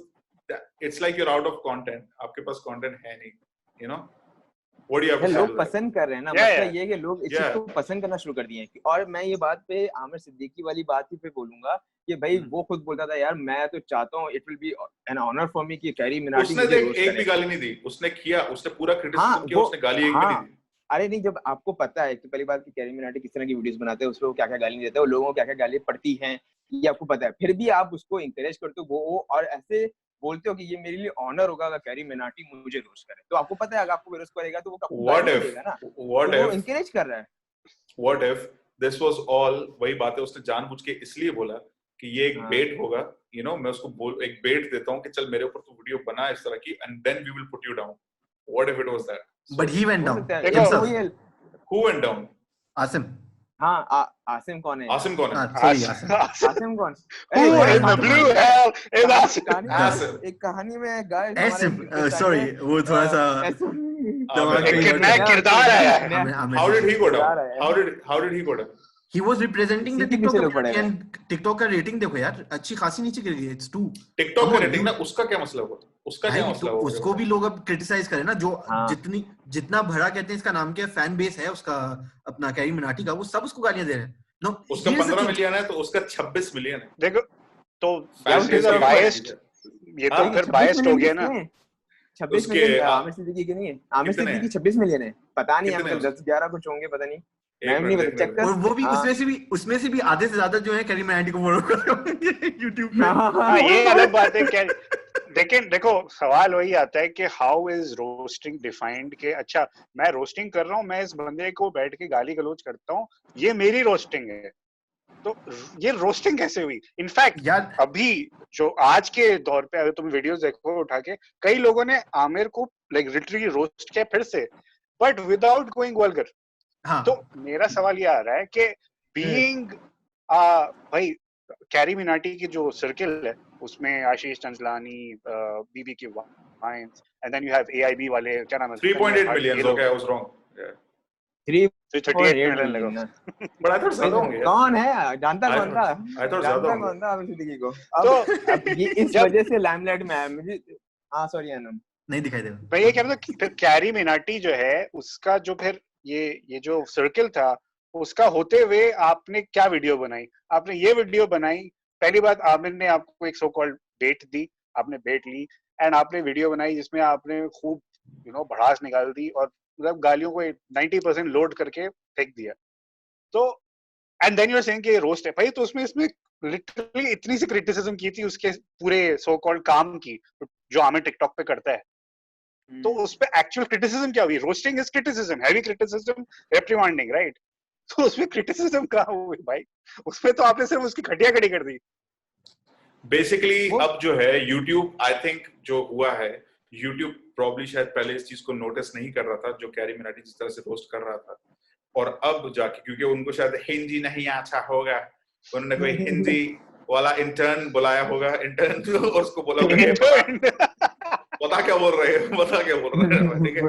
it's like you're out of content, आपके पास कंटेंट है नहीं, you know what do you have to say. लोग पसंद कर रहे हैं ना, मतलब ये है कि लोग इस चीज को पसंद करना शुरू कर दिए हैं। और मैं ये बात पे आमिर सिद्दीकी वाली बात ही पे बोलूंगा कि भाई वो खुद बोलता था यार मैं तो चाहता हूँ, it will be an honour for me कि कैरी मिनाटी उसने देख एक भी गाली नहीं दी, उसने किया, उसने पूरा क्रिटिसिज्म किया, उसने गाली एक भी नहीं दी। अरे नहीं, जब आपको पता है कि पहली बात की कैरी मिनाटी किस तरह की वीडियोस बनाते हैं, उसको क्या क्या गाली देते हैं, लोगों को क्या क्या गाली पड़ती हैं, ये आपको पता है, फिर भी आप उसको इंकरेज करते हो वो और ऐसे बोलते हो कि ये मेरे लिए ऑनर होगा अगर कैरी मिनाटी मुझे रोस्ट करे, तो आपको पता है अगर आपको रोस्ट करेगा तो वो गाली देगा ना, वो इंकरेज कर रहा है। What if this was all, वही बात है, उसने जानबूझ के इसलिए बोला कि ये एक बेट होगा, यू नो मैं उसको एक बेट देता हूं कि चल मेरे ऊपर तू वीडियो बना इस तरह की, and then we will put you down. What if it was that? But he went down himself. Who went down? Asim. हाँ आसिम कौन है? आसिम कौन है? आसिम कौन? एक कहानी में गाय, सॉरी वो थोड़ा सा किरदार है। How did he go down? How did he go down? He was representing the TikTok community and TikTok का रेटिंग देखो यार अच्छी खासी नीचे गिर गई है, it's 2। TikTok का रेटिंग ना, उसका क्या मसला हुआ? उसका क्या मसला हुआ? उसको भी लोग अब क्रिटिसाइज करें ना, जो जितना भरा कहते हैं इसका नाम क्या है, फैन बेस है उसका अपना कैरी मिनाटी का, वो सब उसको गालियां दे रहे हैं। नो उसका 15 मिलियन है तो उसका 26 मिलियन है। देखो तो बायस्ड, ये तो फिर बायस्ड हो गया ना। 26 मिलियन आमिर सिद्दीकी के नहीं है, आमिर सिद्दीकी 26 मिलियन है, पता नहीं हमें 10-11 कुछ होंगे, पता नहीं, मैं नहीं बता चेक कर। और वो भी उसमें से भी आधे से ज्यादा जो है कैरी मिनाटी को फॉलो कर रहे हैं YouTube पे। हां ये अलग बात है। लेकिन देखो सवाल वही आता है कि हाउ इज रोस्टिंग डिफाइंड, कि अच्छा मैं रोस्टिंग कर रहा हूँ, मैं इस बंदे को बैठ के गाली गलौज करता हूँ, ये मेरी रोस्टिंग है, तो ये रोस्टिंग कैसे हुई? इनफैक्ट अभी जो आज के दौर पे अगर तुम वीडियोस देखो उठा के, कई लोगों ने आमिर को लाइक लिटरली रोस्ट किया फिर से, बट विदाउट गोइंग वल्गर। तो मेरा सवाल ये आ रहा है कि बीइंग भाई कैरी मिनाटी की जो सर्किल है उसमें आशीष चंचलानी, बीबी के Vines, and then you have AIB वाले, क्या नाम है, 3.8 million. Okay I was wrong, 338 million लगा। बट आई थॉट ज्यादा होंगे। कौन है जानता कौन था? आई थॉट ज्यादा होंगे। कौन था आमिर सिद्दीकी को? अब ये इस वजह से लाइमलाइट में आया मुझे। हां सॉरी अनम नहीं दिखाई दे रहा। भाई ये क्या मतलब कैरी मिनाटी जो है उसका जो फिर ये जो सर्किल था उसका होते हुए आपने क्या वीडियो बनाई? आपने ये वीडियो बनाई, पहली बात आमिर ने आपको एक सो कॉल्ड बेट दी, आपने बेट ली एंड आपने वीडियो बनाई जिसमें आपने खूब यू नो भड़ास निकाल दी और मतलब गालियों को 90% लोड करके फेंक दिया। तो and then you are saying कि रोस्ट है भाई, तो उसमें लिटरली इतनी सी क्रिटिसिज्म की थी उसके पूरे सो कॉल्ड काम की जो आमिर टिकटॉक पे करता है, तो उस पे एक्चुअल क्रिटिसिज्म क्या हुई? Roasting is criticism, heavy criticism, reprimanding, right? तो उसमें क्रिटिसिज्म कहाँ हुई भाई? उसमें तो आपने सिर्फ उसकी घटिया खड़ी कर दी। बेसिकली अब जो है YouTube, आई थिंक जो हुआ है, YouTube प्रॉब्ली शायद पहले इस चीज को नोटिस नहीं कर रहा था जो कैरी मिनाटी जिस तरह से रोस्ट कर रहा था, और अब जाके क्योंकि उनको शायद हिंदी नहीं अच्छा होगा, उन्होंने कोई हिंदी वाला इंटर्न बुलाया होगा, इंटर्न और उसको बोला होगा पता क्या बोल रहे हैं, पता क्या बोल रहे हैं, ठीक है।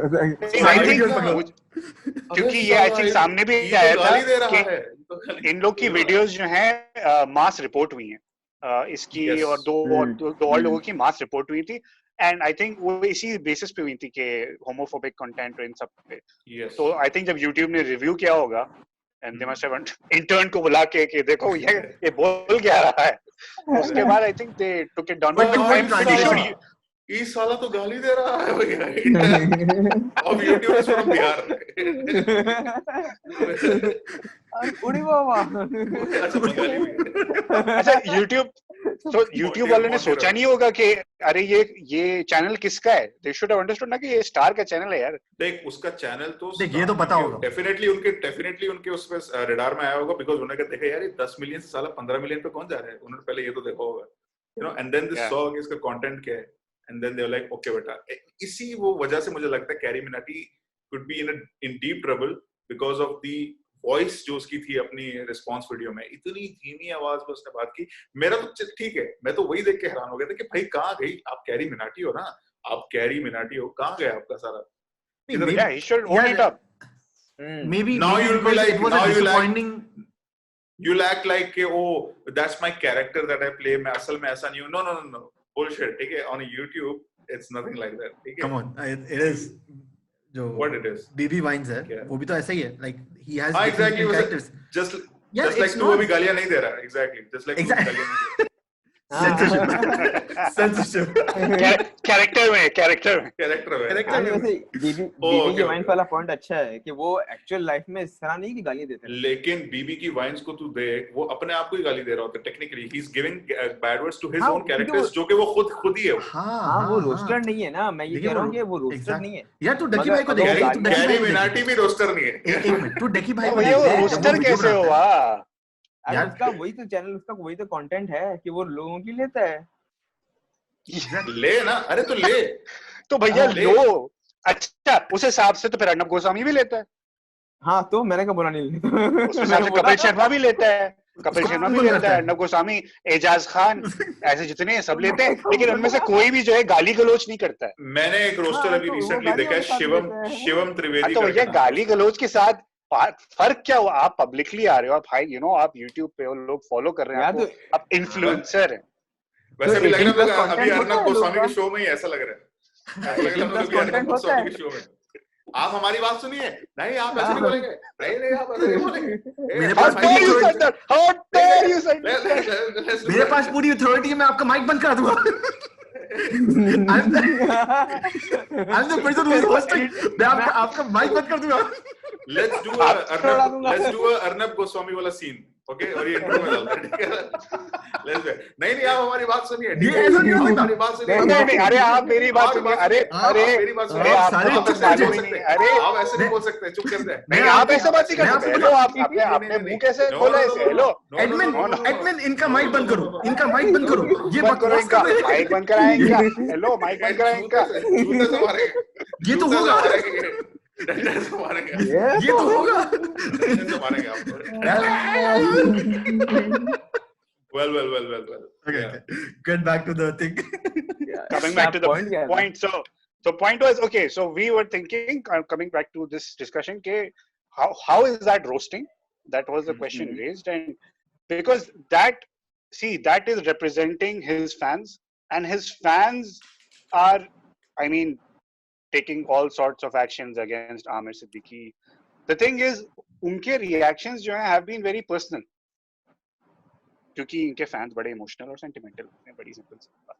I think क्योंकि ये आई थिंक सामने भी आया था कि इन लोग की वीडियोस जो हैं मास रिपोर्ट हुई हैं इसकी, और दो और लोगों की मास रिपोर्ट हुई थी, एंड आई थिंक वो इसी बेसिस पे हुई थी कि होमोफोबिक कंटेंट इन सब पे। तो आई थिंक जब YouTube ने रिव्यू किया होगा and they must have intern को बुला के कि देखो ये बोल क्या रहा है, उसके बाद I think they took it down. But I am pretty sure इस साला तो गाली दे रहा है भैया, अब YouTube is from बिहार। उड़ी बाबा। अच्छा YouTube वालों ने सोचा नहीं होगा कि अरे ये चैनल किसका है? They should have understood ना कि ये स्टार का चैनल है यार। देख उसका चैनल तो देख ये तो पता होगा, डेफिनेटली उनके उस पे रडार में आया होगा, बिकॉज़ उन्होंने देखा यार ये 10 मिलियन से साला 15 मिलियन पे कौन जा रहा है, उन्होंने पहले ये तो देखा होगा, you know, and then they saw कि इसका कंटेंट क्या है, and then they were like okay बेटा। इसी वो वजह से मुझे लगता है Carry Minati could be in deep trouble because of the voice जो उसकी थी अपनी रिस्पांस वीडियो में, इतनी धीमी आवाज में उसने बात की। मेरा तो ठीक है, मैं तो वही देख के हैरान हो गया था कि भाई कहाँ गई आप, कैरी मिनाटी हो ना, आप कैरी मिनाटी हो, कहाँ गया आपका सारा? Yeah, he should own it up. Maybe now you'll be like, it was a disappointing. You'll act like oh that's my character that I play, मैं असल में ऐसा नहीं हूँ। No bullshit, ठीक है? On YouTube it's nothing like that, ठीक है? Come on, it is जो what it is BB Wines है, वो भी तो ऐसा ही है, like he has exactly characters. just like तू अभी गालियाँ नहीं दे रहा, exactly just like तू गालियाँ नहीं दे रहा। censorship कैरेक्टर में वैसे बीबी की वाइन्स वाला पॉइंट अच्छा है कि वो एक्चुअल लाइफ में इस तरह नहीं की गालियां देते हैं, लेकिन बीबी की वाइन्स को तू देख, वो अपने आप को ही गाली दे रहा होता है technically, he is giving bad words to his own characters, जो कि वो खुद ही है। हां वो रोस्टर नहीं है ना, मैं ये कह रहा हूं कि वो रोस्टर नहीं है यार। तू डकी भाई को देख, कैरी मिनाटी भी रोस्टर नहीं है। एक मिनट, तू डकी भाई को देख, रोस्टर कैसे हुआ यार? उसका वही तो चैनल, उसका वही तो कंटेंट है कि वो लोगों की लेता है। ले ना, अरे तो ले तो भैया लो। अच्छा उस हिसाब से तो फिर अर्नब गोस्वामी भी लेता है। हाँ तो मैंने कहा बोला नहीं लेता। उस हिसाब से कपिल शर्मा भी लेता है, अर्नब गोस्वामी, एजाज खान, ऐसे जितने हैं सब लेते हैं, लेकिन उनमें से कोई भी जो है गाली गलोच नहीं करता है। मैंने एक रोस्टर अभी रिसेंटली देखा है, शिवम त्रिवेदी। तो भैया गाली गलोच के साथ फर्क क्या हुआ? आप पब्लिकली आ रहे हो, आप भाई यू नो आप YouTube पे हो, लोग फॉलो कर रहे हैं, आप इन्फ्लुएंसर हैं। वैसे भी लग रहा है अभी अर्नब गोस्वामी के शो में ही ऐसा लग रहा है, अर्नब गोस्वामी के शो में। आप हमारी बात सुनिए, नहीं आप ऐसे नहीं बोलेंगे, नहीं आप ऐसे नहीं बोलेंगे। मेरे पास पूरी अथॉरिटी है, मैं आपका माइक बंद करा दूंगा। I'm the person who is hosting. मैं आपका माइक बंद कर दूंगा। Let's do a Arnab Goswami वाला सीन, ओके? और ये इंट्रो में डालते हैं, ठीक है? नहीं आप हमारी बात सुनिए, ठीक है? हमारी बात सुनिए। नहीं अरे आप मेरी बात सुनिए। अरे मेरी बात सुनिए। आप ऐसे नहीं बोल सकते, चुप कर दे। नहीं आप ऐसा बात नहीं कर सकते। हेलो आप आपने मुंह कैसे खोला ऐसे? हेलो एडमिन इनका माइक बंद करो, इनका माइक बंद करो, ये बंद करो, इनका माइक बंद कराएं इनका। हेलो माइक बंद कराएं इनका। ये तो होगा, ये तो होगा। Well. Okay. Get back to the thing. Coming back to the point. So point was, okay, so we were thinking, coming back to this discussion, how is that roasting? That was the question raised, and because that is representing his fans, and his fans are, I mean, taking all sorts of actions against Amir Siddiqui. The thing is, उनके reactions जो हैं have been very personal, क्योंकि इनके fans बड़े emotional और sentimental हैं, बड़ी simple सी बात।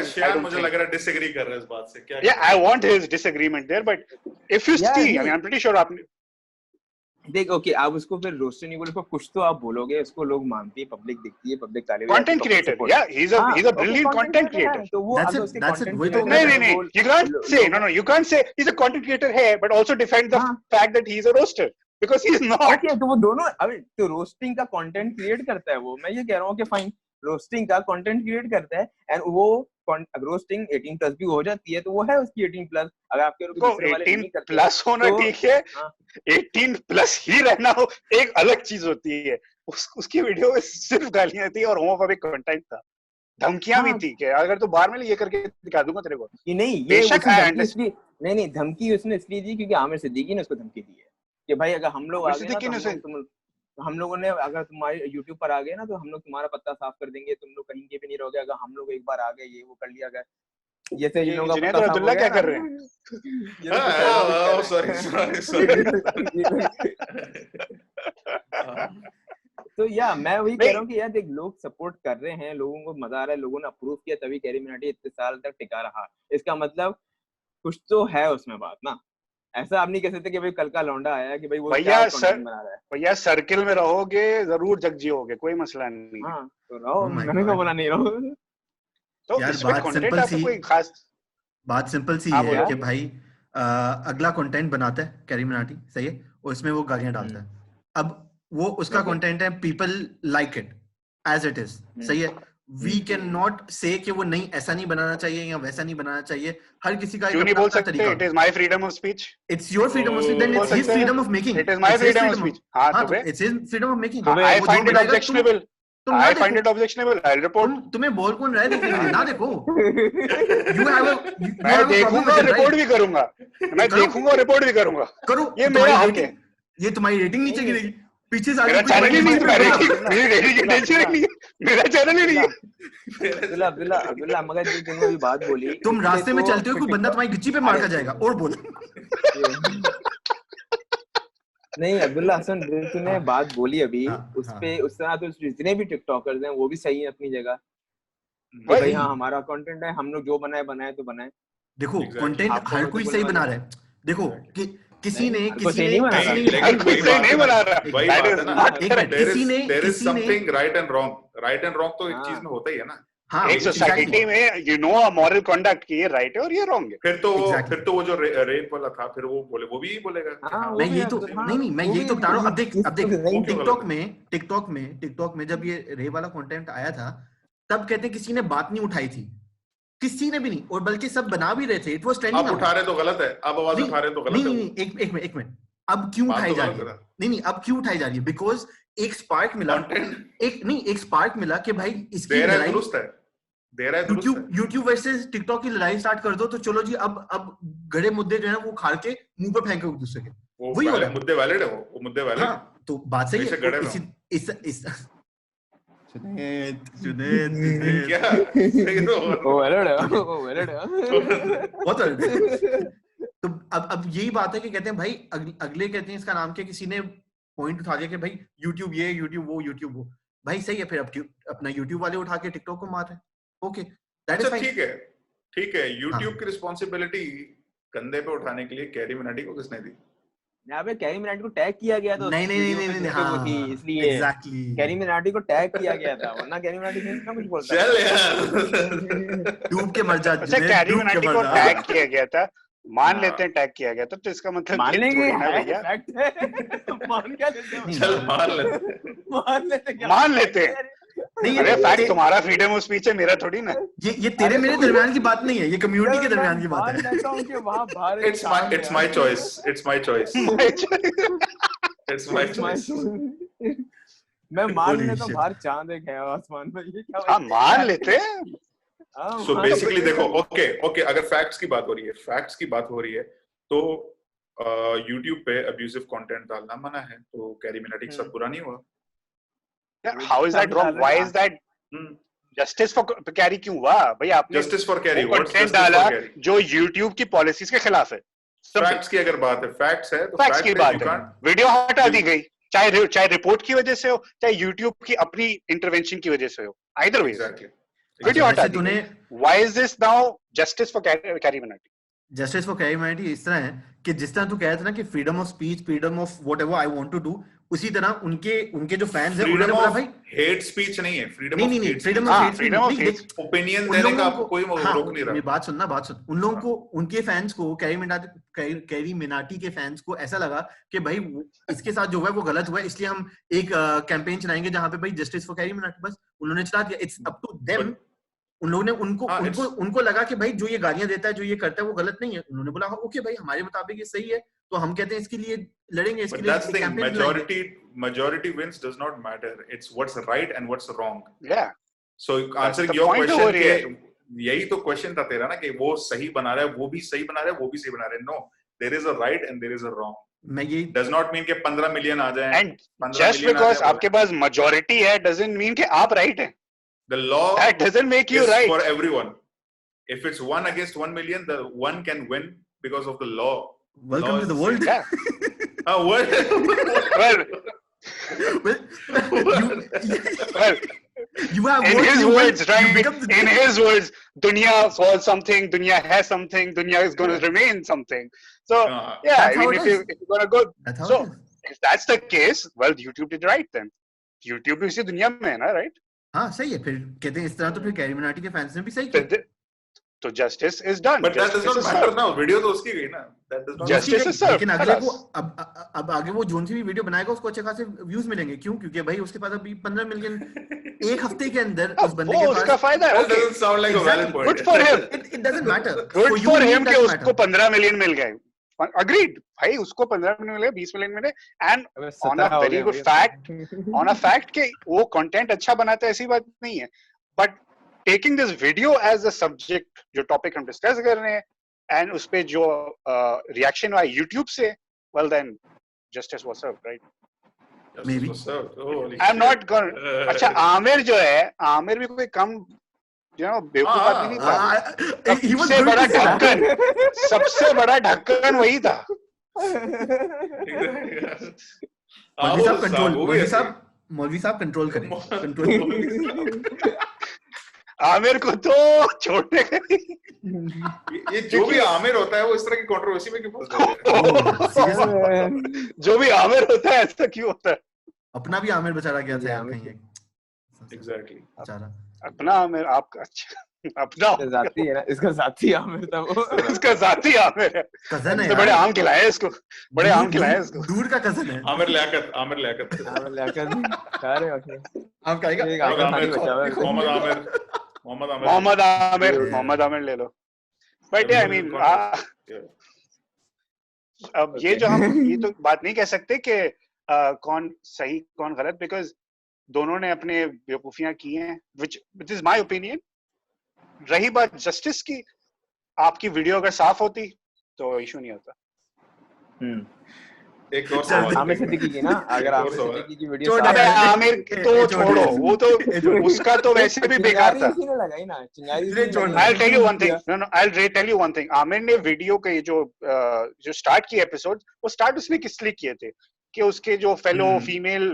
शायद मुझे लग रहा है disagree कर रहे हैं इस बात से। क्या? Yeah, I want his disagreement there, but if you see, I mean, I'm pretty sure आपने देख ओके, आप उसको फिर रोस्टर नहीं बोले, कुछ तो आप बोलोगे, उसको लोग मानती है, पब्लिक दिखती है, पब्लिक ताली बजाती है। Content creator, yeah, he's a brilliant content creator. तो वो that's it. नहीं, you can't say, no, you can't say he's a content creator है, but also defend the fact that he's a roaster, because he's not. Okay, तो वो दोनों, अबे तो roasting का कंटेंट क्रिएट करता है वो, मैं ये कह रहा हूँ कि फाइन, रोस्टिंग का कंटेंट क्रिएट करता है, एंड वो रोस्टिंग 18+ भी हो जाती है तो वो है उसकी 18+। अगर आपके तो 18+ होना ठीक है, 18+ ही रहना हो एक अलग चीज होती है। उसकी वीडियो में सिर्फ गालियां थी और होमोफोबिक कंटेंट था, धमकियां भी थी कि अगर तू बाहर में ये करके दिखा दूंगा तेरे को। नहीं, ये इसलिए नहीं धमकी उसने इसलिए दी क्योंकि आमिर सिद्दीकी ने उसको धमकी दी है कि भाई अगर हम लोग आ गए ना तो हम लोगों ने अगर तुम्हारे YouTube पर आ गए ना तो हम लोग तुम्हारा पत्ता साफ कर देंगे, तुम लोग कहीं के भी नहीं रहोगे अगर हम लोग एक बार आ गए, ये वो कर लिया गया। जैसे जिन लोगों का पत्ता साफ हो गया, क्या कर रहे हैं? सॉरी। तो या मैं वही कह रहा हूँ कि यार देख, लोग सपोर्ट कर रहे हैं, लोगों को मजा आ रहा है, लोगों ने अप्रूव किया तभी कैरी मिनाटी इतने साल तक टिका रहा। इसका मतलब कुछ तो है उसमें बात ना। ऐसा आप नहीं कह सकते कि भाई कल का लौंडा आया कि भाई वो क्या कंटेंट बना रहा है। भैया सर्किल में रहोगे जरूर जग जियोगे, कोई मसला नहीं। हाँ तो रहो, मैंने क्या बोला नहीं रहो। तो यार बात सिंपल सी है कि भाई अगला कंटेंट बनाता है कैरी मिनाटी, सही है, और इसमें वो गालियां डालता है। अब वो उसका कंटेंट है, people like it as it is, सही है। वी कैन नॉट से कि वो नहीं ऐसा नहीं बनाना चाहिए या वैसा नहीं बनाना चाहिए। हर किसी का एक अपना तरीका। It is my freedom of speech, it's your freedom of speech, then it's his freedom of making, it is my freedom of speech. हां तो it's his freedom of making. I find it objectionable, I find it objectionable. I'll report. तुम्हें बोल कौन रहा है देखने के लिए? ना देखो। मैं देखूंगा और रिपोर्ट भी करूंगा। मैं देखूंगा और रिपोर्ट भी करूंगा। करो। ये मेरा हक है। ये तुम्हारी रेटिंग नीचे गिरेगी। पीछे से मेरा चैनल ही नहीं, मेरी रेटिंग की टेंशन नहीं है। मेरा चैनल ही नहीं है। अब्दुल्ला मगर जो तुमने अभी बात बोली, तुम रास्ते में चलते हो, कोई बंदा तुम्हारी गिच्ची पे मार कर जाएगा और बोलो। नहीं अब्दुल्ला हसन, तूने बात बोली अभी, उस पे उस तरह तो जितने भी टिकटॉकर्स हैं वो भी सही है अपनी जगह। भाई हाँ, हमारा कंटेंट है, हम लोग जो बनाए तो बनाए। देखो कंटेंट हर कोई सही बना रहा है। देखो कि किसी ने नहीं बना रहा, there is something right and wrong तो एक चीज में होता ही है ना। हाँ, एक सोसाइटी में you know a moral conduct कि ये राइट है और ये रॉन्ग है। फिर तो वो जो रेप वाला था, फिर वो भी बोलेगा। मैं ये तो नहीं मैं यही तो बता रहा हूँ। अब देख टिकटॉक में जब ये रेप वाला कंटेंट आया था, तब कहते किसी ने बात नहीं उठाई थी, किसी ने भी नहीं, और बल्कि सब बना भी रहे थे। It was trending. अब उठा रहे तो गलत है, अब आवाज उठा रहे तो गलत है। नहीं एक मिनट, अब क्यों उठाई जा रही है? नहीं अब क्यों उठाई जा रही है? बिकॉज एक स्पार्क मिला, एक स्पार्क मिला कि भाई इसकी लड़ाई यूट्यूब वर्सेस टिकटॉक की लड़ाई स्टार्ट कर दो, तो चलो जी अब गड़े मुद्दे जो है वो खाड़ के मुंह पर फेंके एक दूसरे के। वही हो रहा है। मुद्दे वैलिड है, वो मुद्दे वैलिड। हाँ, तो बात सही है। तो अब यही बात है कि कहते हैं भाई अगले कहते हैं इसका नाम क्या, किसी ने पॉइंट उठा दिया कि भाई यूट्यूब ये, यूट्यूब वो, यूट्यूब वो। भाई सही है, फिर अब अपना यूट्यूब वाले उठा के टिकटॉक को मार रहे हैं। ओके दैट इज फाइन, ठीक है। यूट्यूब की रिस्पांसिबिलिटी कंधे पे उठाने के लिए कैरी मिनाटी को किसने दी? यहाँ पे कैरी मिनाटी को टैग किया गया था। नहीं हाँ, इसलिए एग्जैक्टली कैरी मिनाटी को टैग किया गया था, वरना कैरी मिनाटी ना कुछ बोलता। चल यार, डूब के मर जा। कैरी मिनाटी को टैग किया गया था, मान लेते हैं टैग किया गया था, तो इसका मतलब मान लेंगे भैया, मान क्या लेते हैं? चल मान लेते हैं। नहीं, अरे फैक्ट तुम्हारा फ्रीडम ऑफ स्पीच है, मेरा थोड़ी ना। ये तेरे मेरे दरमियान की बात नहीं है, ये कम्युनिटी के दरमियान की बात है। It's my choice. मैं मान लेता हूँ, बाहर चांद है आसमान में, ये क्या? हाँ मान लेते हैं। So basically देखो, ओके अगर फैक्ट्स की बात हो रही है तो YouTube पे अब्यूसिव कंटेंट डालना मना है, तो कैरी मिनाटी के साथ बुरा नहीं हुआ। How is that wrong? Why is that? Justice for Carrie क्यों हुआ भाई? आपने Justice for Carrie कंटेंट डाला जो YouTube की पॉलिसीज के खिलाफ है। फैक्ट्स की अगर बात है, फैक्ट्स है तो फैक्ट्स की बात है। वीडियो हटा दी गई, चाहे रिपोर्ट की वजह से हो, चाहे YouTube की अपनी इंटरवेंशन की वजह से हो, either way वीडियो हटा दी गई। Why is this now justice for Carrie Minati? Justice for carry Minati इस तरह है कि जिस तरह तू कह रहा था ना कि freedom of speech, freedom of whatever I want to do, उसी तरह उनके जो फैंस हैं उन्होंने बोला भाई हेट स्पीच नहीं है, फ्रीडम ऑफ स्पीच, ओपिनियन देने का आपको कोई रोक नहीं रहा। मेरी बात सुन। उन लोगों को, उनके फैंस को, कैरी मिनाटी के फैंस को ऐसा लगा कि भाई इसके साथ जो हुआ है वो गलत हुआ है, इसलिए हम एक कैंपेन चलाएंगे जहां पे भाई जस्टिस फॉर कैरी मिनाटी, बस उन्होंने चला दिया। इट्स अप टू देम उन लोगों ने उनको हाँ, उनको उनको लगा कि भाई जो ये गालियां देता है, जो ये करता है, वो गलत नहीं है। उन्होंने बोला हाँ ओके भाई, हमारे मुताबिक ये सही है, तो हम कहते हैं इसके लिए लड़ेंगे, इसके But लिए that's the thing. कैंपेन चलाएंगे। Majority wins does not matter. It's what's right and what's wrong. Yeah. So answering the your point question over here. के यही तो क्वेश्चन था तेरा ना, कि वो सही बना रहा है, वो भी सही बना रहा है, वो भी सही बना रहा है. No, there is a right and there is a wrong. मैं ये Does not mean कि 15 मिलियन आ जाए. And just because आपके पास majority है doesn't mean कि आप right हैं. The law That doesn't make you is right. for everyone. If it's 1 against 1 million, the one can win because of the law. welcome to the world. Yeah. What? Well, well, you have in words, his you words, will- you right? become the- In his words, dunya was something, dunya has something, dunya is going to remain something. So, yeah, That's I how mean, it if you're going to go, That's how so it is. if that's the case, well, YouTube did right then. YouTube भी इसी दुनिया में है ना, right? हाँ सही है। फिर कहते हैं इस तरह तो फिर कैरी मिनाटी के फैंस ने भी सही किया। So justice is done. But that does Justice not is matter served. now. Video तो उसकी गई ना. That does not Just- Justice is served. लेकिन अगले को खलास। अब आगे वो जोन सी भी वीडियो बनाएगा, उसको अच्छे खासे व्यूज मिलेंगे। क्यों? क्योंकि भाई उसके पास अभी 15 मिलियन एक हफ्ते के अंदर उस बंदे के वो उसका पास। फायदा है. That Okay. doesn't sound like a valid point. Good for him. It doesn't matter. Good you for it him कि doesn't उसको matter. 15 मिलियन मिल गए. Agreed. भाई उसको 15 मिलियन मिले, 20 मिलियन मिले, and on a very good fact, on a fact कि वो content अच्छा बनाता है, ऐसी बात नहीं है. But taking this video as a subject, जो topic हम discuss कर रहे हैं, and उस पे जो reaction आया YouTube से, well then justice was served, right? Maybe. I'm not gonna. अच्छा आमिर जो है, आमिर भी कोई कम, you know, बेवकूफ आदमी नहीं था. He was सबसे going बड़ा to say that. ढक्कन, सबसे बड़ा ढक्कन वही था. मौलवी साहब कंट्रोल करें, कंट्रोल। आमिर को तो छोड़ने का नहीं. ये जो भी आमिर होता है वो इस तरह की कंट्रोवर्सी में क्यों फंसता है? जो भी आमिर होता है ऐसा क्यों होता है? अपना भी आमिर बेचारा गया था यार कहीं। Exactly. बेचारा अपना आमिर आपका अच्छा, अपना जाती है ना, इसका जाती आमिर था वो। इसका जाती आमिर है। कजन है तो बड़े आम खिलाए इसको, बड़े आम खिलाए इसको। दूर का कजन है। आमिर लियाकत, आमिर लियाकत। आमिर लियाकत सारे आप कहेगा एक आमिर खानी बचा हुआ है। मोहम्मद आमिर, मोहम्मद आमिर, मोहम्मद आमिर, मोहम्मद आमिर ले लो। बट आई मीन अब ये जो हम ये तो बात नहीं कह सकते कि कौन सही कौन गलत, बिकॉज दोनों ने अपने बेवकूफियां की हैं, which इज माय ओपिनियन। रही बात जस्टिस की, आपकी वीडियो अगर साफ होती तो इशू नहीं होता। एक और सवाल आमिर सिद्दीकी की ना, अगर आमिर सिद्दीकी की वीडियो अबे आमिर तो छोड़ो, वो तो उसका तो वैसे भी बेकार था। इसी ने लगाई ना चिंगारी। I'll tell you one thing. No, I'll tell you one thing. Aamir ने वीडियो के जो स्टार्ट किए एपिसोड, वो स्टार्ट उसने किस लिए किए थे कि उसके जो फेलो फीमेल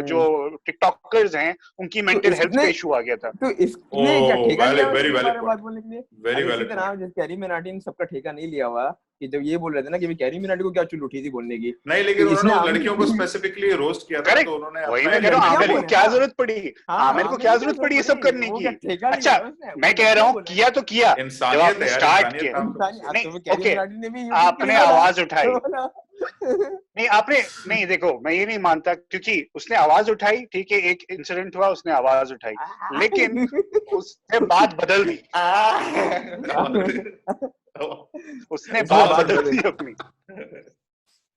जो टिकटॉकर्स हैं उनकी मेंटल हेल्थ पे इशू आ गया था। तो इसने क्या ठेका लिया very valid बात बोलने के लिए? Very valid इसी तरह जैसे कैरी मिनाटी ने सबका ठेका नहीं लिया हुआ कि जब ये बोल रहे थे ना कि कैरी मिनाटी को क्या चुल उठी थी बोलने की। नहीं, लेकिन इसने उन्होंने लड़कियों को स्पेसिफिकली रोस्ट किया था, तो उन्होंने वही मैं कह रहा हूँ, आमिर को क्या जरूरत पड़ी? आमिर को क्या जरूरत पड़ी ये सब करने की? अच्छा मैं कह रहा हूँ किया तो किया, जब आपने स्टार्ट किया नहीं, आपने आवाज उठाई नहीं, आपने नहीं, देखो मैं ये नहीं मानता, क्योंकि उसने आवाज उठाई, ठीक है, एक इंसिडेंट हुआ, उसने आवाज उठाई, लेकिन उसने बात बदल दी। उसने बात बदल दी अपनी।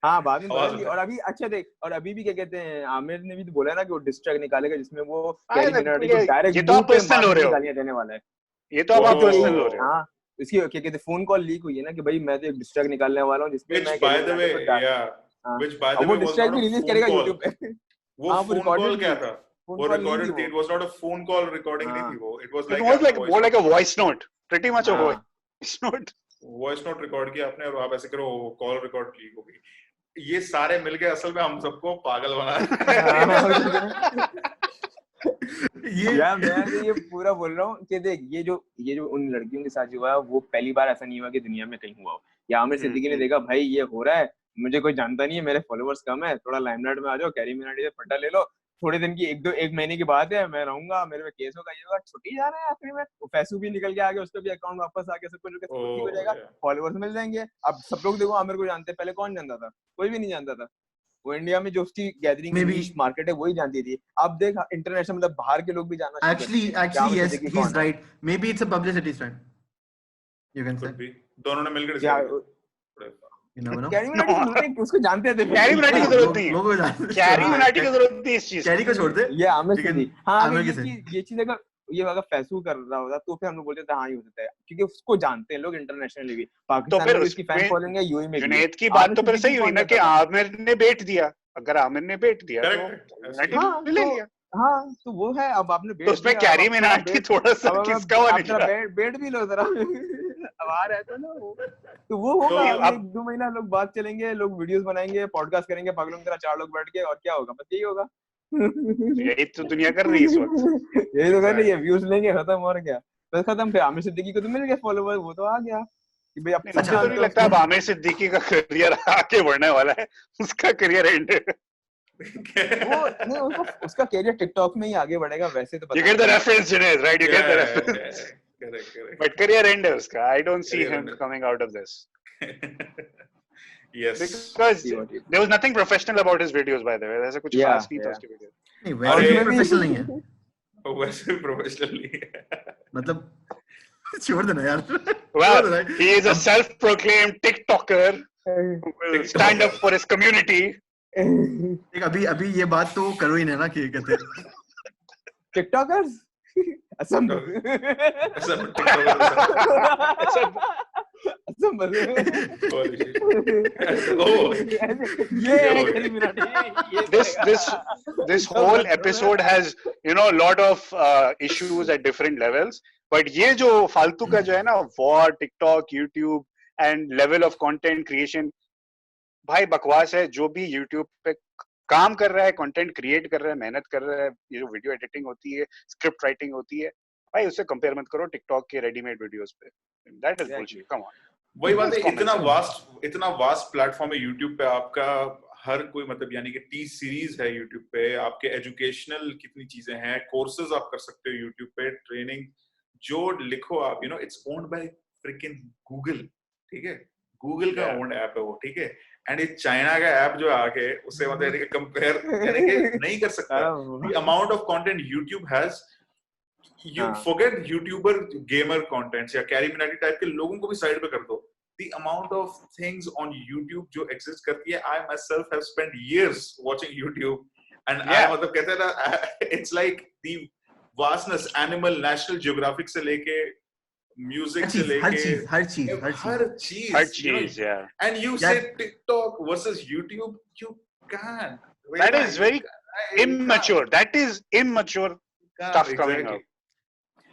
हाँ बाद में बदल दी। और अभी अच्छा देख, और अभी भी क्या कहते हैं, आमिर ने भी तो बोला ना कि वो डिस्ट्रैक्ट निकालेगा जिसमें वो कैरी मिनाटी को डायरेक्ट ये तो आप पर्सनल हो रहे हो, गालियां देने वाला है। ये तो आप पर्सनल हो रहे हो। हाँ इसकी क्या कहते हैं फोन कॉल लीक हुई है ना कि भाई मैं तो एक डिस्ट्रैक्ट निकालने वाला हूँ जिसमें मैं by the way, which by the way वो डिस्ट्रैक्ट भी रिलीज करेगा YouTube पे। वो फोन कॉल क्या था? वो रिकॉर्डेड थी, it was not a phone call recording नहीं थी वो, it was like a voice note, pretty much a voice note record किया आपने और आप ऐसे करो कॉल रिकॉर्ड लीक हो गई। ये सारे मिलके असल में हम सबको पागल बना रहे हैं। यार मैं ये पूरा बोल रहा हूँ कि देख ये जो उन लड़कियों के साथ हुआ है वो पहली बार ऐसा नहीं हुआ कि दुनिया में कहीं हुआ हो। या आमिर सिद्दीकी ने देखा भाई ये हो रहा है, मुझे कोई जानता नहीं है, मेरे फॉलोअर्स कम है, थोड़ा लाइमलाइट में आ जाओ, कैरी मिनाटी से फटा ले लो, थोड़े दिन की एक महीने की बात है, मैं रहूंगा, मेरे पे केस होगा, ये होगा, छुट्टी जा रहा है आखिरी में, वो पैसू भी निकल के आ गया, उसका भी अकाउंट वापस आ गया, सब कुछ छुट्टी हो जाएगा, फॉलोअर्स मिल जाएंगे। अब सब लोग देखो आमिर को जानते हैं, पहले कौन जानता था? कोई भी नहीं जानता था, वो इंडिया में जो उसकी गैदरिंग नीश मार्केट है वही जानती थी। अब देख इंटरनेशनल मतलब बाहर के लोग भी जानना actually yes, he's right, maybe it's a publicity stunt, you can say दोनों ने मिलकर कैरी मिनाटी की जरूरत नहीं, उसको जानते थे। कैरी मिनाटी की जरूरत नहीं है, लोगों को जानते, कैरी मिनाटी की जरूरत नहीं इस चीज। कैरी को छोड़ दे, ये आमिर सिद्दीकी। हाँ ये चीज अगर ये अगर फैसू कर रहा होता तो फिर हम लोग बोलते थे हाँ ये हो सकता है, क्योंकि उसको जानते हैं लोग इंटरनेशनली भी, पाकिस्तान में उसकी फैन फॉलोइंग है, यूएई में। जुनैद की बात तो फिर सही हुई ना कि आमिर ने बेट दिया, अगर आमिर ने बेट दिया तो ले लिया। हाँ तो वो है, अब आपने बेट तो उसमें कैरी मिनाटी थोड़ा सा किसका हुआ निकला, बेट भी लो जरा अब आ रहा है तो ना तो वो होगा। अब 2 महीना लोग बात चलेंगे, लोग वीडियोस बनाएंगे, पॉडकास्ट करेंगे पागलों की तरह 4 लोग बैठ के, और क्या होगा, बस यही होगा। यही तो दुनिया कर रही है इस वक्त, यही तो कर रही है, व्यूज लेंगे खत्म, और क्या बस खत्म। फिर आमिर सिद्दीकी को तो मिल गया फॉलोवर, वो तो आ गया कि भाई अब मुझे तो नहीं लगता अब आमिर सिद्दीकी का करियर आगे बढ़ने वाला है, उसका करियर एंड वो नहीं, उसका करियर टिकटॉक में ही आगे बढ़ेगा वैसे तो। You get the reference, Junaid, right? You get the reference. Correct. But career end है उसका. I don't see him coming out of this. Yes. Because there was nothing professional about his videos, by the way. ऐसा कुछ खास नहीं था उसके video. नहीं, वैसे प्रोफेशनल नहीं है। वैसे प्रोफेशनल नहीं है। मतलब छोड़ देना यार। Well, he is a self-proclaimed TikToker who will stand up for his community. एक अभी ये बात तो करो ही ना कि कहते TikTokers Assam this whole episode has, you know, a lot of issues at different levels, but ये जो फालतू का जो है ना war, TikTok, YouTube and level of content creation, भाई बकवास है। जो भी YouTube पे काम कर रहा है, कंटेंट क्रिएट कर रहा है, मेहनत कर रहा है, ये जो वीडियो एडिटिंग होती है, स्क्रिप्ट राइटिंग होती है, भाई उससे कंपेयर मत करो टिकटॉक के रेडीमेड वीडियोस पे। That is bullshit, come on. वही बात है, इतना वास्ट प्लेटफॉर्म है YouTube पे, आपका हर कोई मतलब यानी कि टी सीरीज है YouTube पे, आपके एजुकेशनल कितनी चीजें हैं, कोर्सेज आप कर सकते हो YouTube पे, ट्रेनिंग जो लिखो आप, you know it's owned by fricking Google, ठीक है, गूगल का ओन्ड ऐप है वो, ठीक है। एंड ये चाइना का ऐप जो आके उससे मतलब कंपेयर नहीं कर सकता। The amount of content YouTube has, you forget YouTuber gamer contents या कैरी मिनाटी टाइप के लोगों को भी साइड पे कर दो। The amount of things on YouTube जो exist करती है, I myself have spent years watching YouTube and I मतलब कहते हैं ना, it's like the vastness, animal, National Geographic से लेके म्यूजिक से लेके हर चीज yeah. And you say TikTok versus YouTube, you can't. That is very immature. That is immature stuff coming out.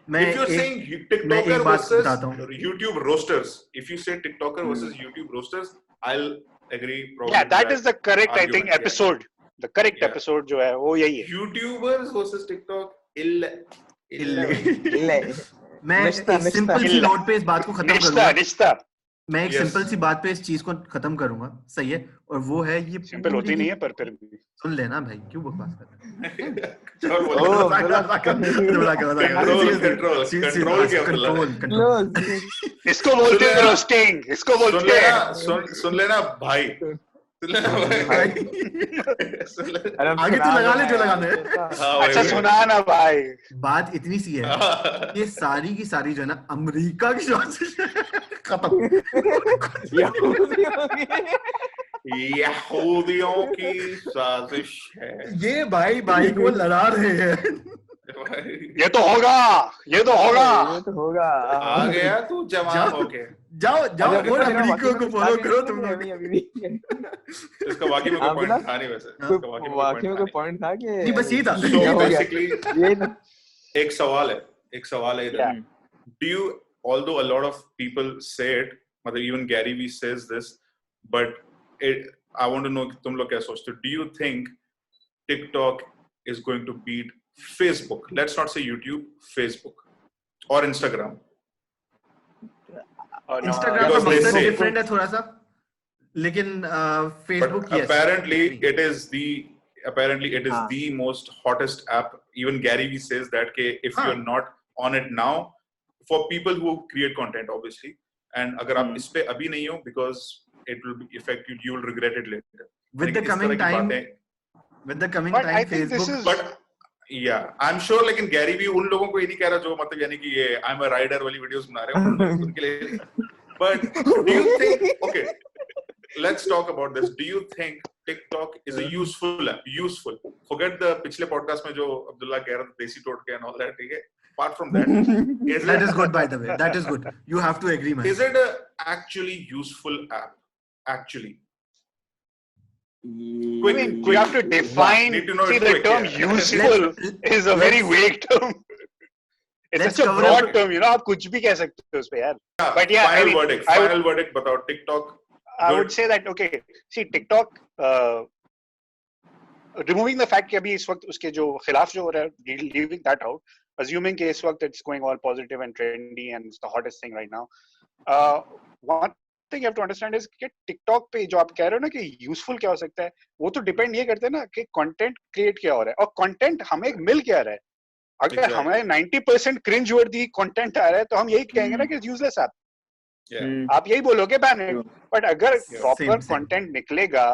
If you're saying TikToker versus YouTube roasters, if you say TikToker versus YouTube roasters, I'll agree. Probably yeah, that is the correct, I think, episode. The correct episode जो है वो यही है. YouTubers versus TikTok, मैं एक simple सी note पे इस बात को खत्म करूंगा। मैं एक सिंपल सी बात पे इस चीज को खत्म करूंगा, सही है, और वो है ये सिंपल होती नहीं है पर फिर सुन लेना भाई, क्यों बकवास कर रहे हो। इसको बोलते हैं रोस्टिंग, इसको बोलते हैं। सुन लेना भाई, आगे तो लगा ले जो लगाना है। अच्छा सुना ना भाई, बात इतनी सी है, ये सारी की सारी जो है ना अमेरिका की साजिश खत्म, यहूदियों की साजिश है। ये भाई को लड़ा रहे हैं। ये तो होगा, ये तो होगा। आ गया तू जवान होके, जाओ और अमेरिका को फॉलो करो तुम लोग। इसका वाकई में कोई पॉइंट था नहीं, वैसे वाकई में कोई पॉइंट था कि नहीं, बस यही था। So basically एक सवाल है इधर। Do you, although a lot of people say it, मतलब even Gary Vee says this, but I want to know तुम लोग क्या सोचते हो? Do you think TikTok is going to beat Facebook? Let's not say YouTube, Facebook or Instagram. Instagram का मकसद different है थोड़ा सा, लेकिन Facebook yes. Apparently it is the most hottest app. Even Gary Vee says that if you're not on it now, for people who create content obviously, and अगर आप इस पे अभी नहीं हो, because it will affect you will regret it later. with the coming time But I think this Facebook is- but या I am sure, लेकिन Gary भी उन लोगों को ये नहीं कह रहा जो मतलब यानी कि ये आई एम अ राइडर वाली वीडियोस बना रहे हैं उनके लिए. But do you think, okay let's talk about this, do you think TikTok is a useful app? Useful, forget the पिछले पॉडकास्ट में जो अब्दुल्ला कह रहा था देसी टोटके and all that, ठीक है, apart from that, that is good, by the way, that is good, you have to agree, man. is it a actually useful app? Actually, I mean, we have to define. Need to know See, it the quick, term yeah. useful is a very vague term. It's Let's such a cover broad up- term, you know. आप कुछ भी कह सकते हो उस पे यार. But yeah, final I mean, verdict, I would- final verdict बताओ. TikTok, I good. would say that okay. See, TikTok, removing the fact कि अभी इस वक्त उसके जो खिलाफ जो हो रहा है, leaving that out, assuming कि इस वक्त it's going all positive and trendy and it's the hottest thing right now. One thing you have to understand is कि TikTok पे जो आप कह रहे हो ना कि useful क्या हो सकता है, वो तो depend ये करते हैं ना कि content create क्या हो रहा है और content हमें मिल क्या रहा है. अगर Exactly. हमें 90% cringe worthy content आ रहा है तो हम यही कहेंगे ना कि it's useless app. yeah. आप यही बोलोगे ban it. True. But अगर Yeah. proper Same. content निकलेगा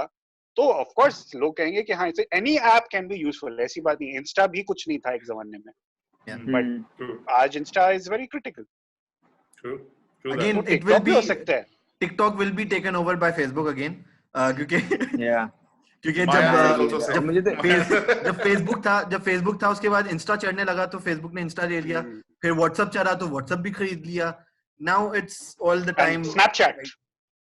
तो of course लोग कहेंगे कि हाँ any app can be useful. ऐसी बात नहीं. Insta भी कुछ नहीं था एक जमाने में. But True, आज Insta is very critical. true, true. Again, that. तो it will TikTok भी हो be- सकता है. TikTok will be taken over by Facebook again, क्योंकि yeah. क्योंकि My answer is जब also same. मुझे तो जब फेसबुक था उसके बाद इंस्टा चढ़ने लगा तो फेसबुक ने इंस्टा ले लिया, फिर व्हाट्सएप चढ़ा तो व्हाट्सएप भी खरीद लिया. Now it's all the time And Snapchat.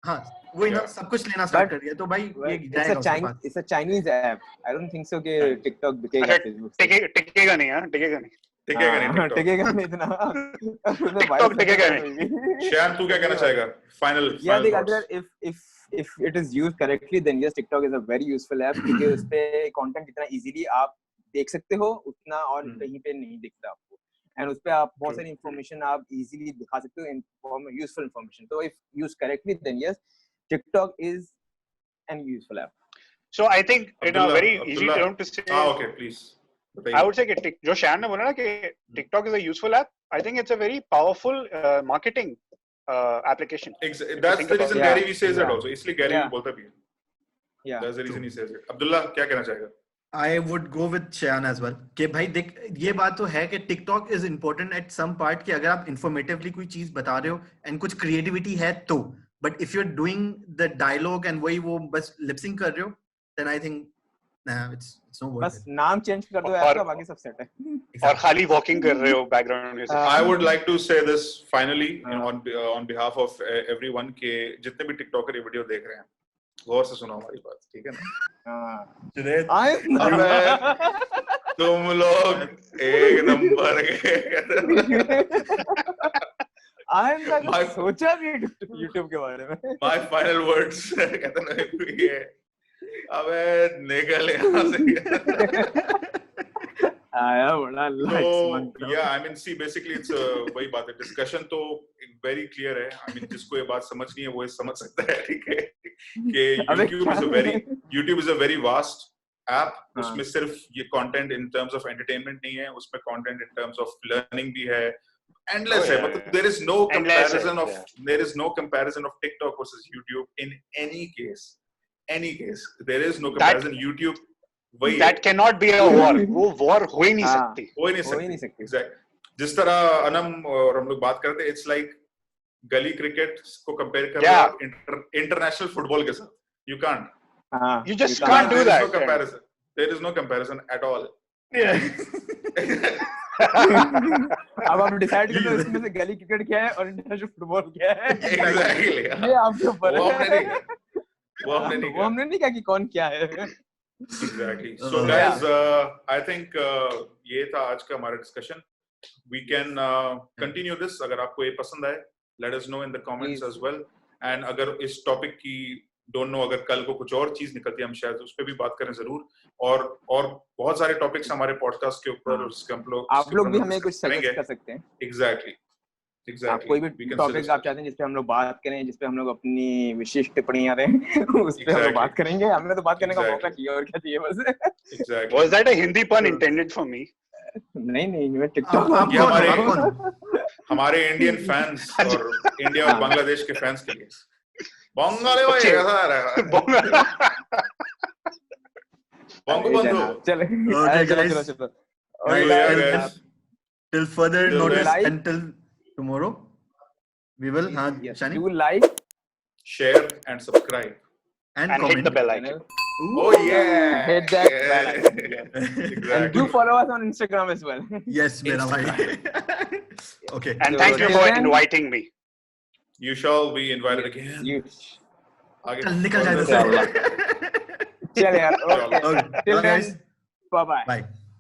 हाँ वही ना, Yeah. सब कुछ लेना स्टार्ट But- कर दिया तो भाई ये it's जाएगा a उसके Chinese बाद. it's a Chinese app. I don't think so कि Right. TikTok बिकेगा अच्छा, Facebook से. टिकेगा नहीं हाँ टिकेगा नहीं. टिकेगा नहीं हाँ, TikTok. टिकेगा नहीं इतना. TikTok टिकेगा नहीं. श्याम तू क्या कहना चाहेगा? Final Yeah, देख thoughts. अगर if it is used correctly, then yes, TikTok is a very useful app क्योंकि उस पे content इतना easily आप देख सकते हो उतना और कहीं पे नहीं दिखता आपको. And उस पे आप बहुत True. सारी information आप easily दिखा सकते हो, useful information. So if used correctly, then yes, TikTok is an useful app. So I think in a very easy Abdullah. term to say, Okay, please. I would say कि जो शान ने बोला ना कि TikTok is a useful app. I think it's a very powerful marketing application. That's think the about reason it. Gary Yeah. Vee says that Yeah. also. इसलिए Gary Vee Yeah. बोलता भी है. Yeah. That's the reason he says it. Abdullah क्या कहना चाहेगा? I would go with Shayan as well. कि भाई देख ये बात तो है कि TikTok is important at some part कि अगर आप informatively कोई चीज बता रहे हो and कुछ creativity है तो, but if you're doing the dialogue and वही वो बस lip sync कर रहे हो, then I think nah, it's no worth बस it. नाम चेंज कर दो और- ऐप का, बाकी सब सेट है. और खाली walking कर रहे हो background में से. I would like to say this finally हाँ. on behalf of everyone के जितने भी TikToker ये वीडियो देख रहे हैं, गौर से सुनो हमारी बात, ठीक है ना? हाँ. जुनैद, अबे तुम लोग एक नंबर के. My- सोचा भी YouTube के बारे में. My final words कहते ना ये अबे निकल यहाँ से. आया बड़ा So yeah, I mean, see, basically it's वही बात है. Discussion तो very clear है. I mean, जिसको ये बात समझ नहीं है वो ये समझ सकता है, ठीक है? कि अबे YouTube is a very vast app. हाँ. उसमें सिर्फ ये content in terms of entertainment नहीं है. उसमें content in terms of learning भी है. Endless है. मतलब there is no Endless है, comparison of yeah. there is no comparison of TikTok versus YouTube in any case. Any case, there is no comparison. YouTube वही That cannot be a war. वो war हो ही नहीं हाँ. सकती. हो ही नहीं हो ही नहीं सकती. सकती. Exactly. जिस तरह अनम और हम लोग बात करते हैं, it's like गली क्रिकेट को कंपेयर कर Yeah. रहे हो इंटरनेशनल फुटबॉल के साथ. You can't. हाँ. You just You can't do There is that. no comparison. There is no comparison at all. अब आप डिसाइड कर लो इसमें से गली क्रिकेट क्या है और इंटरनेशनल फुटबॉल क्या है. Exactly. ये आपके ऊपर वो है. हमने नहीं किया. वो हमने नहीं वो किया. हमने नहीं कहा कि कौन क्या है. Exactly. So Yeah. guys, I think ये था आज का हमारा discussion. We can continue this. अगर आपको ये पसंद आए, let us know in the comments Please. as well. And अगर इस topic की don't know अगर कल को कुछ और चीज निकलती है, हम शायद उस पे भी बात करें जरूर. और बहुत सारे टॉपिक्स हमारे पॉडकास्ट के ऊपर उसके आप लोग भी हमें कुछ सजेस्ट कर सकते हैं. Exactly. आप Exactly. कोई We भी can टॉपिक suggest आप चाहते हैं जिस पे हम लोग बात करें, जिस पे हम लोग अपनी विशेष टिप्पणियां दें, उस पे हम लोग Exactly. बात करेंगे. हमने तो बात करने का मौका Exactly. चाहिए और क्या चाहिए बस. Exactly. Was that a Hindi pun intended for me? नहीं मैं आप टिकटॉक आप ये कौन हमारे- आप कौन हमारे इंडियन फैंस और इंडिया और बांग्लादेश के फैंस के लिए. बंगाली भाई बच्चे। कैसा रहा बंगू बंधु चले Okay, चलो guys. चलो चलो See you Okay, here, guys. guys. Till further Till notice then. until tomorrow, we will. Yes, Shani? do like Share and subscribe. And And comment. hit the bell channel. icon. Oh yeah. Hit that bell icon. Yes. Exactly. And do follow us on Instagram as well. Yes, mera bhai. Okay. And So, thank you till for then- inviting me. You shall be invited again. You आगे चल निकल जाए further- इधर से. चल यार चलो। okay Okay. till Bye, then guys. bye bye Bye.